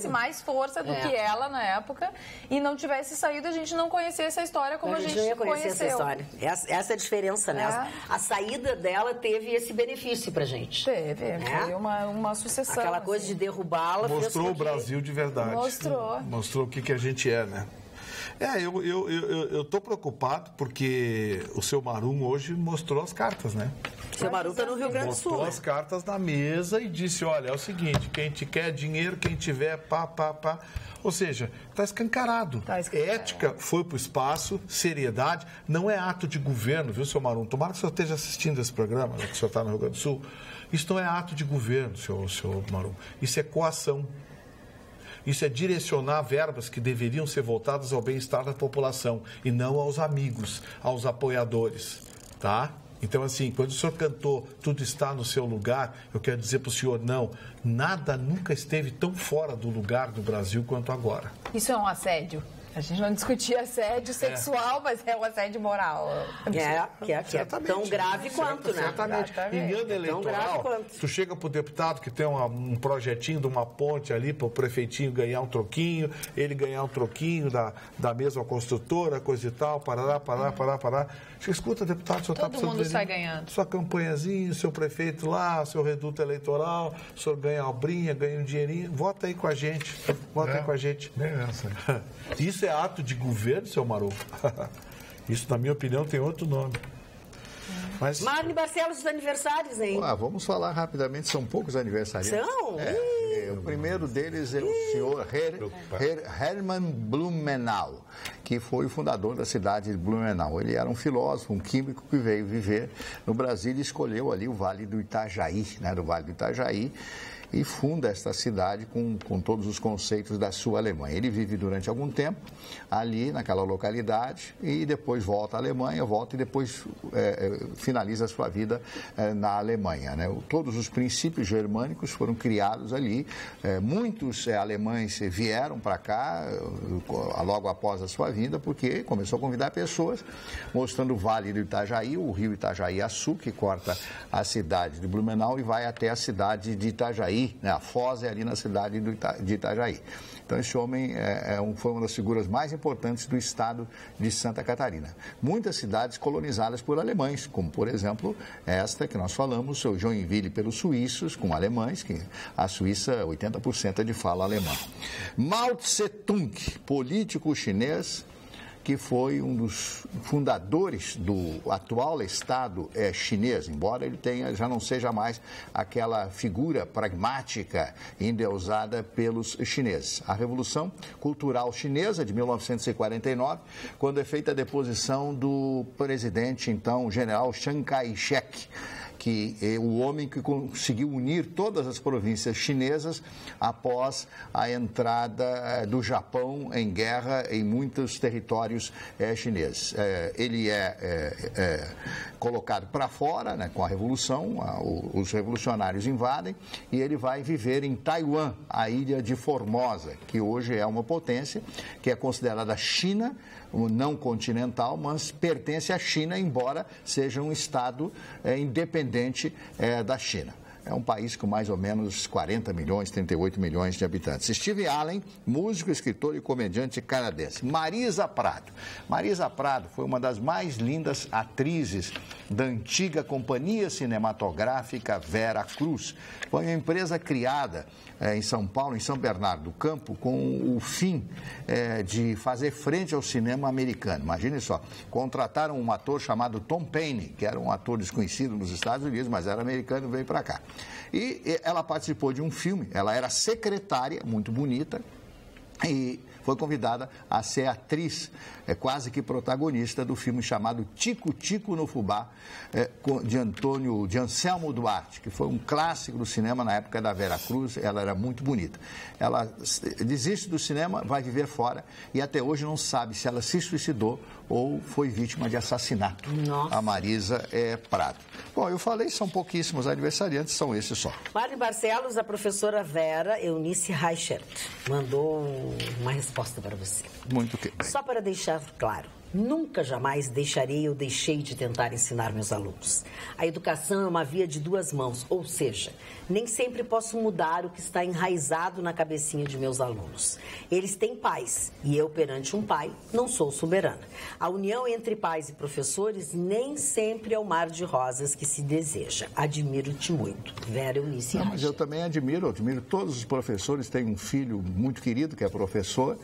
mais força do que ela na época e não tivesse saído, a gente não conhecesse a história como a gente não ia conhecer conheceu. Essa história. Essa é a diferença, né? A saída dela teve esse benefício pra gente. Foi uma sucessão. Aquela coisa de derrubá-la. Mostrou o Brasil de verdade. Mostrou o que a gente é, né? Eu tô preocupado porque o seu Marum hoje mostrou as cartas, né? O seu Marum tá no Rio Grande do Sul. Mostrou as cartas na mesa e disse, olha, é o seguinte, quem te quer dinheiro, quem tiver, pá. Ou seja, está escancarado. Ética foi para o espaço, seriedade, não é ato de governo, viu, seu Marum? Tomara que o senhor esteja assistindo esse programa, que o senhor está no Rio Grande do Sul. Isso não é ato de governo, seu Marum. Isso é coação. Isso é direcionar verbas que deveriam ser voltadas ao bem-estar da população e não aos amigos, aos apoiadores, tá? Então, assim, quando o senhor cantou Tudo Está no Seu Lugar, eu quero dizer para o senhor, não, nada nunca esteve tão fora do lugar do Brasil quanto agora. Isso é um assédio? A gente não discutia assédio sexual, mas é um assédio moral. Que é tão grave quanto, né? Certamente. Em ano eleitoral, tu chega pro deputado que tem um projetinho de uma ponte ali para o prefeitinho ganhar um troquinho, ele ganhar um troquinho da mesma construtora, coisa e tal, parará. Você escuta, deputado, o senhor está precisando... Todo mundo sai ganhando. Sua campanhazinha, seu prefeito lá, seu reduto eleitoral, o senhor ganha uma obrinha, ganha um dinheirinho, vota aí com a gente. Aí com a gente. Isso é ato de governo, seu Maru? Isso, na minha opinião, tem outro nome. Mas... Marli Barcelos, os aniversários, hein? Vamos falar rapidamente, são poucos aniversariantes. São? O primeiro deles é o senhor Hermann Blumenau, que foi o fundador da cidade de Blumenau. Ele era um filósofo, um químico que veio viver no Brasil e escolheu ali o Vale do Itajaí, do Vale do Itajaí, e funda esta cidade com todos os conceitos da sua Alemanha. Ele vive durante algum tempo ali naquela localidade e depois volta à Alemanha, volta e depois finaliza a sua vida na Alemanha. Todos os princípios germânicos foram criados ali. Muitos alemães vieram para cá logo após a sua vinda, porque começou a convidar pessoas, mostrando o Vale do Itajaí, o rio Itajaí-Açu, que corta a cidade de Blumenau e vai até a cidade de Itajaí. A Foz é ali na cidade de Itajaí. Então, esse homem foi uma das figuras mais importantes do estado de Santa Catarina. Muitas cidades colonizadas por alemães, como, por exemplo, esta que nós falamos, o Joinville pelos suíços, com alemães, que a Suíça, 80% é de fala alemã. Mao Tse-tung, político chinês, que foi um dos fundadores do atual Estado chinês, embora ele já não seja mais aquela figura pragmática endeusada pelos chineses. A Revolução Cultural Chinesa de 1949, quando é feita a deposição do presidente, então, general Chiang Kai-shek, que é o homem que conseguiu unir todas as províncias chinesas após a entrada do Japão em guerra em muitos territórios chineses. Ele é colocado para fora, com a Revolução, os revolucionários invadem e ele vai viver em Taiwan, a ilha de Formosa, que hoje é uma potência, que é considerada China, não continental, mas pertence à China, embora seja um estado independente da China. É um país com mais ou menos 40 milhões, 38 milhões de habitantes. Steve Allen, músico, escritor e comediante canadense. Marisa Prado. Marisa Prado foi uma das mais lindas atrizes da antiga companhia cinematográfica Vera Cruz. Foi uma empresa criada em São Paulo, em São Bernardo do Campo, com o fim de fazer frente ao cinema americano. Imagine só, contrataram um ator chamado Tom Paine, que era um ator desconhecido nos Estados Unidos, mas era americano e veio para cá. E ela participou de um filme, ela era secretária, muito bonita, e foi convidada a ser atriz, quase que protagonista do filme chamado Tico Tico no Fubá, de Anselmo Duarte, que foi um clássico do cinema na época da Vera Cruz. Ela era muito bonita. Ela desiste do cinema, vai viver fora e até hoje não sabe se ela se suicidou ou foi vítima de assassinato. Nossa. A Marisa Prado. Bom, eu falei, são pouquíssimos aniversariantes, são esses só. Marli Barcelos, a professora Vera Eunice Reichert mandou uma resposta para você. Muito que bem. Só para deixar claro, nunca jamais deixarei ou deixei de tentar ensinar meus alunos. A educação é uma via de duas mãos, ou seja, nem sempre posso mudar o que está enraizado na cabecinha de meus alunos. Eles têm pais e eu, perante um pai, não sou soberana. A união entre pais e professores nem sempre é o mar de rosas que se deseja. Admiro-te muito. Vera Eunice. Mas eu também admiro todos os professores. Tenho um filho muito querido que é professor.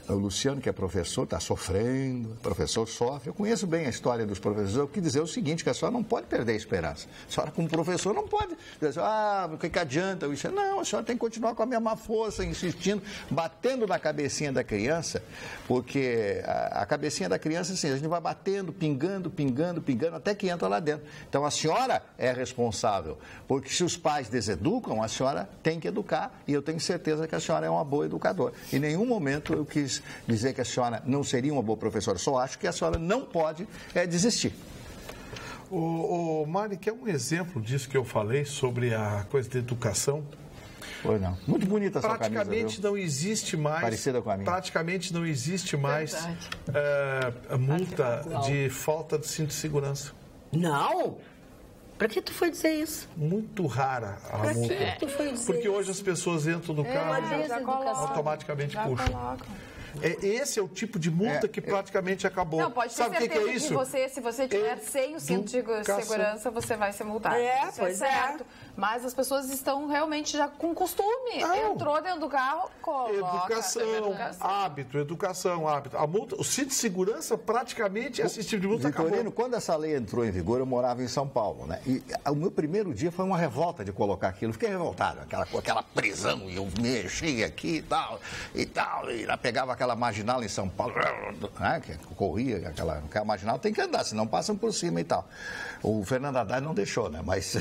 O Luciano, que é professor, está sofrendo, o professor sofre. Eu conheço bem a história dos professores. Eu quis dizer o seguinte, que a senhora não pode perder a esperança. A senhora, como professor, não pode dizer, o que adianta isso? Não, a senhora tem que continuar com a mesma força, insistindo, batendo na cabecinha da criança, porque a cabecinha da criança, assim, a gente vai batendo, pingando, até que entra lá dentro. Então, a senhora é responsável, porque se os pais deseducam, a senhora tem que educar, e eu tenho certeza que a senhora é uma boa educadora. Em nenhum momento eu quis dizer que a senhora não seria uma boa professora, só acho que a senhora não pode desistir. O Mari, que é um exemplo disso que eu falei sobre a coisa de educação. Pois não. Muito bonita essa camisa, praticamente não existe mais. Parecida com a minha. Praticamente não existe mais multa de falta de cinto de segurança. Não? Pra que tu foi dizer isso? Muito rara a multa. Que tu foi dizer Porque hoje as pessoas entram no carro e automaticamente puxam. Esse é o tipo de multa que praticamente acabou. Não, pode ter certeza que é isso? Que se você tiver sem o cinto de segurança, você vai ser multado. Pois é. Certo. Mas as pessoas estão realmente já com costume. Não. Entrou dentro do carro, coloca. Educação, hábito. A multa, o cinto de segurança, praticamente, esse tipo de multa acabou. Quando essa lei entrou em vigor, eu morava em São Paulo, né? E o meu primeiro dia foi uma revolta de colocar aquilo. Fiquei revoltado, aquela prisão, e eu mexia aqui e tal, e lá pegava aquela marginal em São Paulo, né? Que corria, aquela marginal tem que andar, senão passam por cima e tal. O Fernando Haddad não deixou, né? Mas...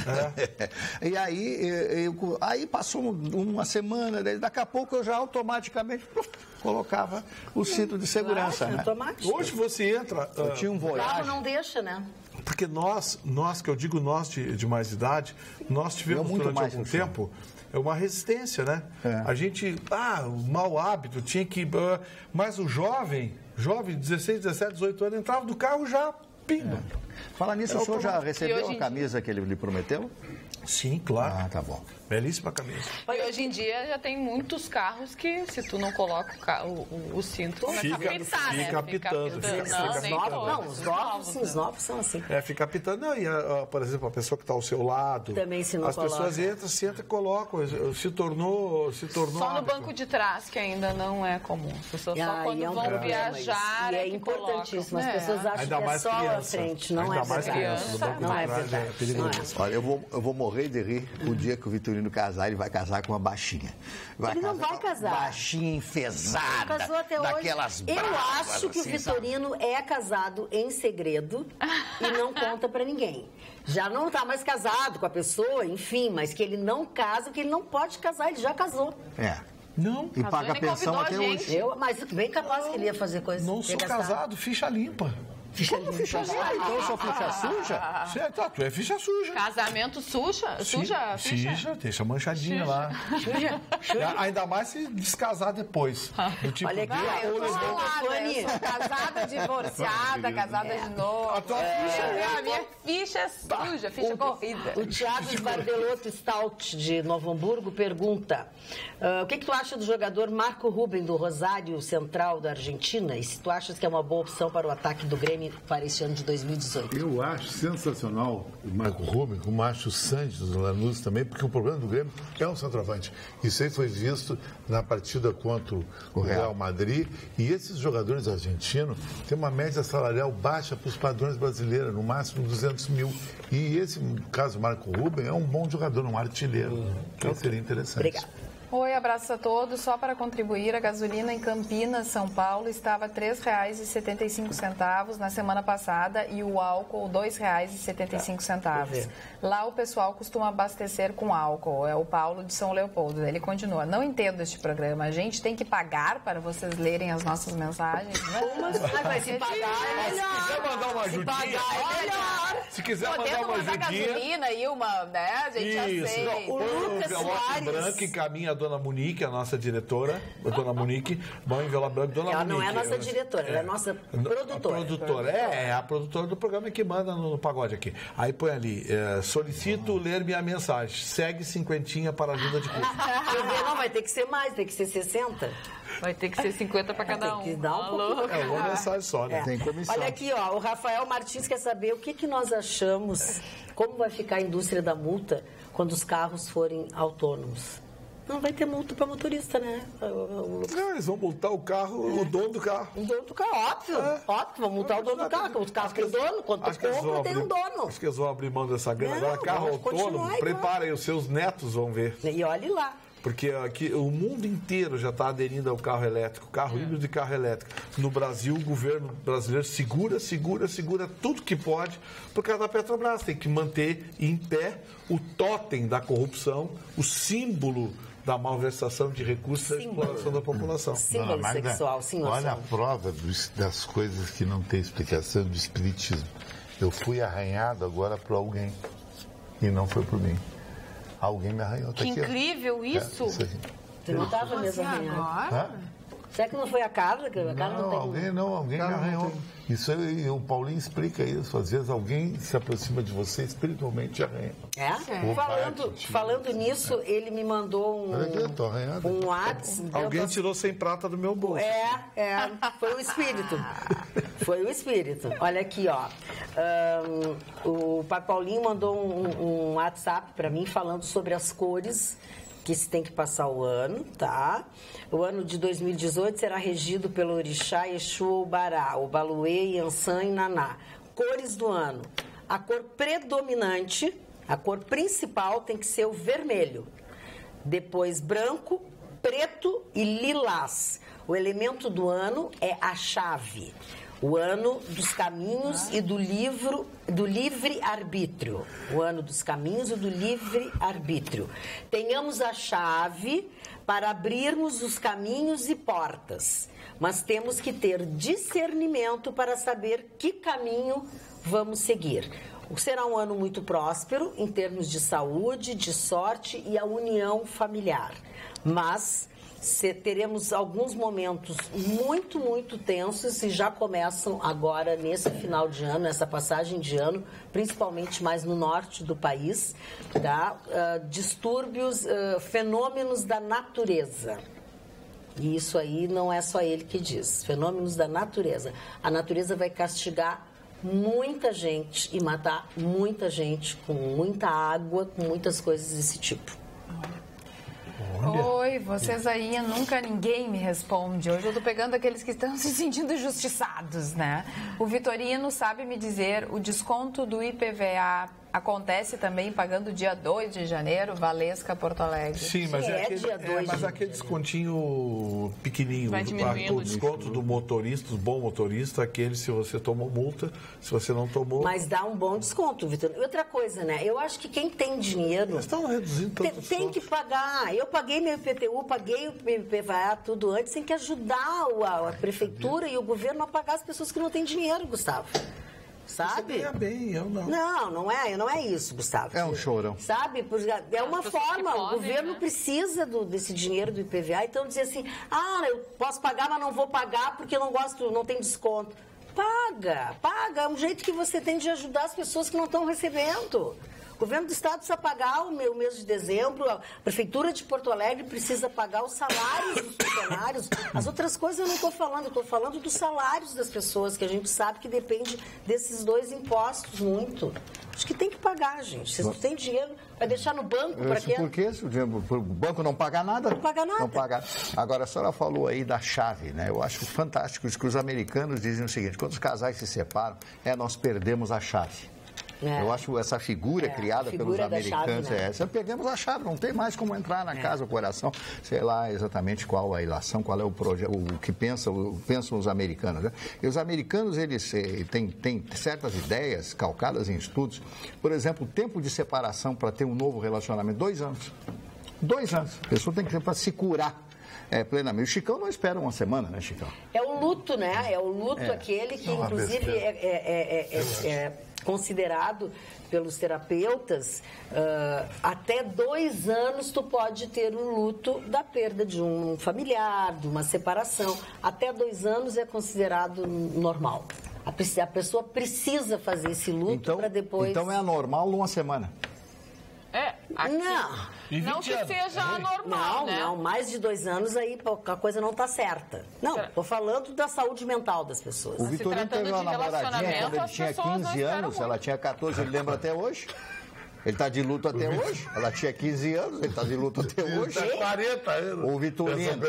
E aí passou uma semana, daqui a pouco eu já automaticamente colocava o cinto de segurança. Né? Hoje você entra... Eu tinha um Voyage. O carro não deixa, né? Porque nós, que eu digo nós de mais idade, nós tivemos durante algum tempo uma resistência, né? A gente, o mau hábito, tinha que... Mas o jovem, 16, 17, 18 anos, entrava do carro já, pimba. Falar nisso, o senhor já recebeu a camisa que ele lhe prometeu? Sim, claro. Ah, tá bom. Belíssima camisa. E hoje em dia já tem muitos carros que, se tu não coloca o cinto, começa a apitar, né? Fica apitando. Os novos são assim. Fica apitando. Não, e, por exemplo, a pessoa que está ao seu lado. Também se não as coloca. Pessoas entram e colocam. Se tornou só hábito. no banco de trás, que ainda não é comum. As pessoas só quando vão viajar. E é importantíssimo. As pessoas acham ainda que é só criança. a frente. Não é verdade. Não é verdade. Olha, eu vou morrer de rir o dia que o Vitorino casar, ele vai casar com uma baixinha. Ele não vai casar. Baixinha, enfesada. Casou até daquelas hoje. Eu acho que o Vitorino é casado em segredo e não conta pra ninguém. Já não tá mais casado com a pessoa, enfim, mas que ele não casa, que ele não pode casar, ele já casou. Não. E paga a pensão até hoje. Mas bem capaz que ele ia fazer coisa. Não sou casado, ficha limpa. Ficha limpa. Então eu sou ficha suja? Tu é ficha suja. Casamento suja? Ficha? Deixa manchadinha lá. Suja. Ainda mais se descasar depois. Do tipo, olha aqui, eu sou casada, divorciada, casada de novo. A tua ficha a minha ficha é suja, ficha corrida. O Thiago Bardelotto Stout, de Novo Hamburgo, pergunta: o que tu acha do jogador Marco Ruben, do Rosário Central da Argentina? E se tu achas que é uma boa opção para o ataque do Grêmio para esse ano de 2018? Eu acho sensacional o Marco Ruben, como acho o Sanches do Lanús também, porque o problema do Grêmio é um centroavante. Isso aí foi visto na partida contra o Real Madrid, e esses jogadores argentinos têm uma média salarial baixa para os padrões brasileiros, no máximo 200 mil. E esse, no caso, Marco Ruben, é um bom jogador, um artilheiro. Então seria interessante. Obrigada. Oi, abraço a todos. Só para contribuir, a gasolina em Campinas, São Paulo, estava R$ 3,75 na semana passada e o álcool R$ 2,75. Lá o pessoal costuma abastecer com álcool. É o Paulo de São Leopoldo. Ele continua: não entendo este programa. A gente tem que pagar para vocês lerem as nossas mensagens? Mas se pagar é melhor. Se quiser mandar uma ajudinha, se quiser mandar uma ajudinha, gasolina e uma, né? A gente aceita. O Lucas Soares branco, encaminha a Dona Monique, a nossa diretora, a Dona Monique, bom envelope branco, Dona ela Monique. Não é a nossa diretora, ela é a nossa produtora. A produtora, a produtora do programa que manda no pagode aqui. Aí põe ali, solicito ler minha mensagem, segue 50 para a ajuda de custo. Não, vai ter que ser mais, tem que ser 60. Vai ter que ser 50 para cada um. Tem que dar um pouco. É uma mensagem só, né? Tem comissão. Olha aqui, o Rafael Martins quer saber o que nós achamos, como vai ficar a indústria da multa quando os carros forem autônomos. Não vai ter multa para motorista, né? Não, eles vão multar o carro, o dono do carro. O dono do carro, óbvio. Óbvio, vão multar o dono do carro. Os carros têm dono, quando tu compra, tem um dono. Acho que eles vão abrir mão dessa grana. Agora, carro autônomo, preparem, os seus netos vão ver. E olhe lá. Porque aqui o mundo inteiro já está aderindo ao carro elétrico, carro híbrido e carro elétrico. No Brasil, o governo brasileiro segura tudo que pode, por causa da Petrobras. Tem que manter em pé o totem da corrupção, o símbolo da malversação de recursos e da exploração da população. Símbolo sexual, sim. Olha a prova das coisas que não tem explicação do espiritismo. Eu fui arranhado agora por alguém. E não foi por mim. Alguém me arranhou. Que incrível isso! Isso aí. Você não estava mesmo arranhado? Será que não foi a Carla? Alguém me arranhou. Isso aí, o Paulinho explica isso. Às vezes alguém se aproxima de você espiritualmente e arranha. Falando nisso, ele me mandou um WhatsApp. Alguém tirou 100 prata do meu bolso. Foi o espírito. Foi o espírito. Olha aqui, ó. O Pai Paulinho mandou um WhatsApp para mim falando sobre as cores que se tem que passar o ano, tá? O ano de 2018 será regido pelo Orixá, Exu ou Bará, o Baluê, Yansan e Naná. Cores do ano. A cor predominante, a cor principal tem que ser o vermelho. Depois branco, preto e lilás. O elemento do ano é a chave. O ano dos caminhos e do livre-arbítrio. O ano dos caminhos e do livre-arbítrio. Tenhamos a chave para abrirmos os caminhos e portas, mas temos que ter discernimento para saber que caminho vamos seguir. Será um ano muito próspero em termos de saúde, de sorte e a união familiar. Mas teremos alguns momentos muito, muito tensos e já começam agora nesse final de ano, nessa passagem de ano, principalmente mais no norte do país, tá? Distúrbios, fenômenos da natureza. E isso aí não é só ele que diz, fenômenos da natureza. A natureza vai castigar muita gente e matar muita gente com muita água, com muitas coisas desse tipo. Oi, vocês aí, nunca ninguém me responde. Hoje eu tô pegando aqueles que estão se sentindo injustiçados, né? O Vitorino sabe me dizer, o desconto do IPVA acontece também pagando dia 2 de janeiro, Valesca, Porto Alegre. Sim, mas aquele descontinho pequenininho, o desconto do motorista, do bom motorista, aquele se você tomou multa, se você não tomou... Mas dá um bom desconto, Vitor. E outra coisa, né? Eu acho que quem tem dinheiro... Eles estão reduzindo tanto tem que pagar. Eu paguei meu IPTU, paguei o IPVA, tudo antes, tem que ajudar a prefeitura e o governo a pagar as pessoas que não têm dinheiro, Gustavo. Sabe? Você ganha bem, eu não. Não é isso, Gustavo. É um chorão. Sabe? É uma forma, o governo precisa desse dinheiro do IPVA, então dizer assim, eu posso pagar, mas não vou pagar porque eu não gosto, não tem desconto. Paga, é um jeito que você tem de ajudar as pessoas que não estão recebendo. O governo do estado precisa pagar o mês de dezembro, a prefeitura de Porto Alegre precisa pagar os salários dos funcionários. As outras coisas eu não estou falando, eu estou falando dos salários das pessoas, que a gente sabe que depende desses dois impostos muito. Acho que tem que pagar, gente. Se não tem dinheiro, vai deixar no banco para quê? Por quê? O banco não paga nada? Não paga nada. Não paga. Agora, a senhora falou aí da chave, né? Eu acho fantástico isso, que os americanos dizem o seguinte, quando os casais se separam, nós perdemos a chave. Eu acho essa figura criada pelos americanos, chave, pegamos a chave, não tem mais como entrar na casa, o coração, sei lá exatamente qual a ilação, qual é o projeto, o que pensam os americanos. Né? E os americanos, eles têm certas ideias calcadas em estudos, por exemplo, o tempo de separação para ter um novo relacionamento, 2 anos. 2 anos. A pessoa tem que ter para se curar. Plenamente. O Chicão não espera uma semana, né, Chicão? É o luto, né? É o luto aquele que, inclusive, é considerado pelos terapeutas, até 2 anos tu pode ter um luto da perda de um familiar, de uma separação. Até 2 anos é considerado normal. A pessoa precisa fazer esse luto para depois... Então é anormal numa semana? Não que seja anormal, né? Não, mais de 2 anos aí a coisa não está certa. Não, estou falando da saúde mental das pessoas. O Vitorino teve uma namoradinha quando ele tinha 15 anos, ela tinha 14, ele lembra até hoje? Ele está de luto até hoje. Ela tinha 15 anos, ele está de luto até hoje. Ele está 40 anos. O Vitorino,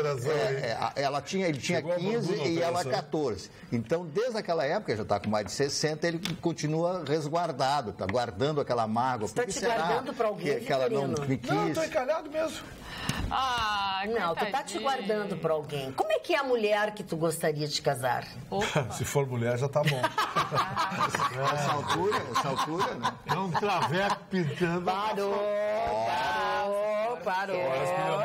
ele tinha 15 e ela 14. Então, desde aquela época, já está com mais de 60, ele continua resguardado, está guardando aquela mágoa. Você está te guardando para alguém, que ela não me quis? Não, estou encalhado mesmo. Não, tu tá te guardando pra alguém. Como é que é a mulher que tu gostaria de casar? Se for mulher, já tá bom. Essa altura, né? É um traveco pintando. Parou. parou.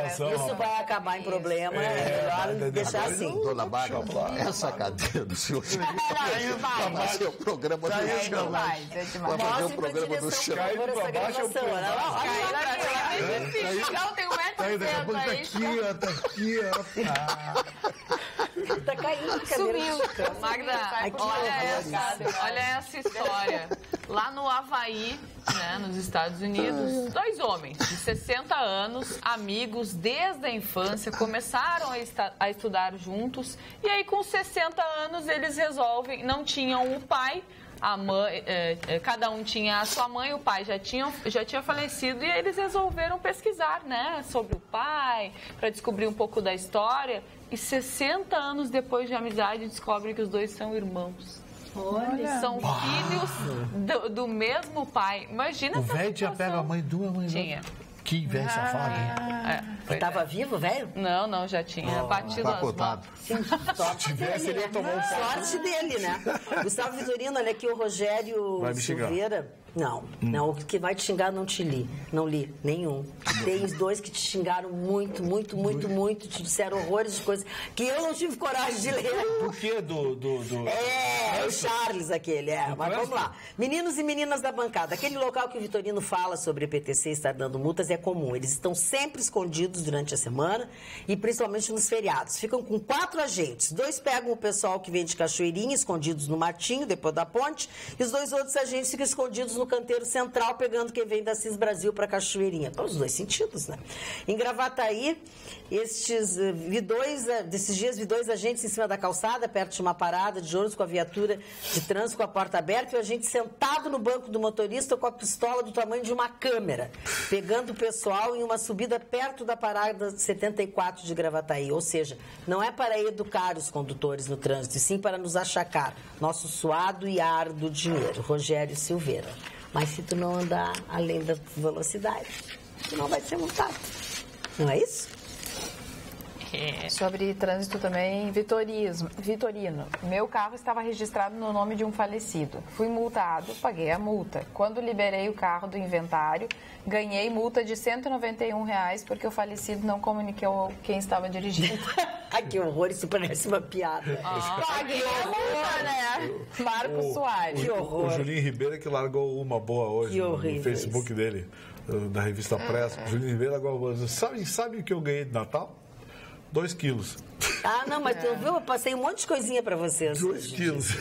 Isso vai acabar em problema. É melhor deixar assim. Dona Bárbara, essa cadeira do senhor vai fazer o programa do chão. Vai fazer o programa do chão. Não, tem 1,60 m. Tá aqui, ó. Tá caindo. Sumiu. Magda, olha essa história. Lá no Havaí, né, nos Estados Unidos, 2 homens de 60 anos, amigos desde a infância, começaram a estudar juntos. E aí, com 60 anos, eles resolvem, não tinham o pai, a mãe, cada um tinha a sua mãe, o pai já tinha falecido, e eles resolveram pesquisar, né, sobre o pai, para descobrir um pouco da história. E 60 anos depois de amizade, descobrem que os 2 são irmãos. Olha. São filhos do mesmo pai. Imagina. O velho tinha pego a mãe do mãe. Tinha. Que velho safado, hein? Estava vivo, velho? Não, já tinha batido as mãos. Sorte dele, ele tomou um sorte dele, né? Gustavo Vitorino, olha aqui o Rogério Silveira. Não, o que vai te xingar não te li. Não li nenhum. Tem 2 que te xingaram muito, te disseram horrores de coisas que eu não tive coragem de ler. Por quê? É o Charles aquele, mas vamos lá. Meninos e meninas da bancada, aquele local que o Vitorino fala sobre o PTC estar dando multas é comum. Eles estão sempre escondidos durante a semana e principalmente nos feriados. Ficam com 4 agentes. 2 pegam o pessoal que vem de Cachoeirinha, escondidos no matinho, depois da ponte, e os 2 outros agentes ficam escondidos no canteiro central, pegando quem vem da CIS Brasil para Cachoeirinha. Para os 2 sentidos, né? Em Gravataí, desses dias vi 2 agentes em cima da calçada, perto de uma parada de ônibus com a viatura de trânsito com a porta aberta, e o agente sentado no banco do motorista com a pistola do tamanho de uma câmera, pegando o pessoal em uma subida perto da parada 74 de Gravataí. Ou seja, não é para educar os condutores no trânsito, e sim para nos achacar nosso suado e árduo dinheiro. Rogério Silveira. Mas se tu não andar além da velocidade, tu não vai ser multado. Não é isso? Sobre trânsito também, Vitorino. Meu carro estava registrado no nome de um falecido. Fui multado, paguei a multa. Quando liberei o carro do inventário, ganhei multa de R$191 porque o falecido não comunicou quem estava dirigindo. Ai, que horror, isso parece uma piada. Paguei a multa, né? Marco Soares. Que horror. O Julinho Ribeiro que largou uma boa hoje no Facebook dele, da revista Pressa. O Julinho Ribeiro largou uma boa. Sabe o que eu ganhei de Natal? 2 quilos. Não, mas tu viu? Eu passei um monte de coisinha para vocês. 2 quilos.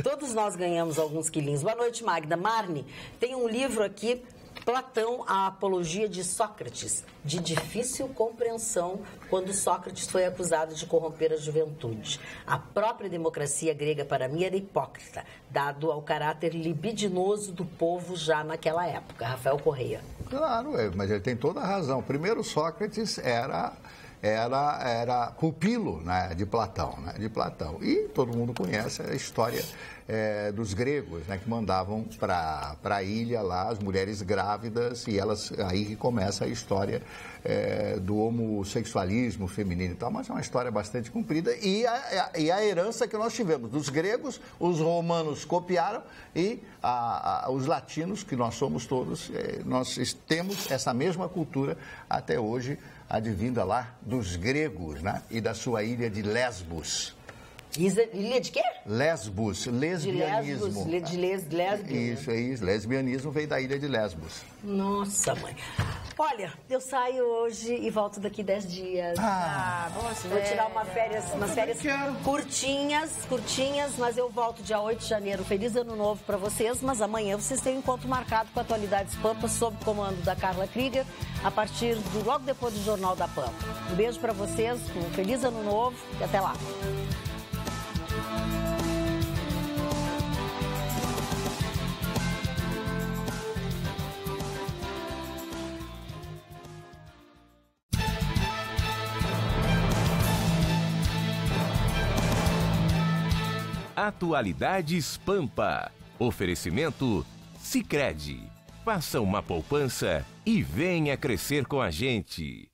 Todos nós ganhamos alguns quilinhos. Boa noite, Magda. Marne, tem um livro aqui, Platão, a Apologia de Sócrates, de difícil compreensão quando Sócrates foi acusado de corromper a juventude. A própria democracia grega, para mim, era hipócrita, dado ao caráter libidinoso do povo já naquela época. Rafael Correia. Claro, mas ele tem toda a razão. Primeiro, Sócrates era pupilo, né, de Platão, E todo mundo conhece a história dos gregos, né, que mandavam para a ilha lá as mulheres grávidas, e aí que começa a história do homossexualismo feminino e tal, mas é uma história bastante comprida, e a herança que nós tivemos dos gregos, os romanos copiaram, e os latinos, que nós somos todos, nós temos essa mesma cultura até hoje, advinda lá dos gregos, né? E da sua ilha de Lesbos. Ilha de quê? Lesbos, lesbianismo. De Lesbos. Isso, lesbianismo veio da ilha de Lesbos. Nossa, mãe. Olha, eu saio hoje e volto daqui 10 dias. Boas férias. Vou tirar umas férias curtinhas, mas eu volto dia 8 de janeiro. Feliz ano novo para vocês, mas amanhã vocês têm um encontro marcado com Atualidades Pampa, sob comando da Carla Krieger, a partir logo depois do Jornal da Pampa. Um beijo para vocês, um feliz ano novo e até lá. Atualidades Pampa. Oferecimento Sicredi. Faça uma poupança e venha crescer com a gente.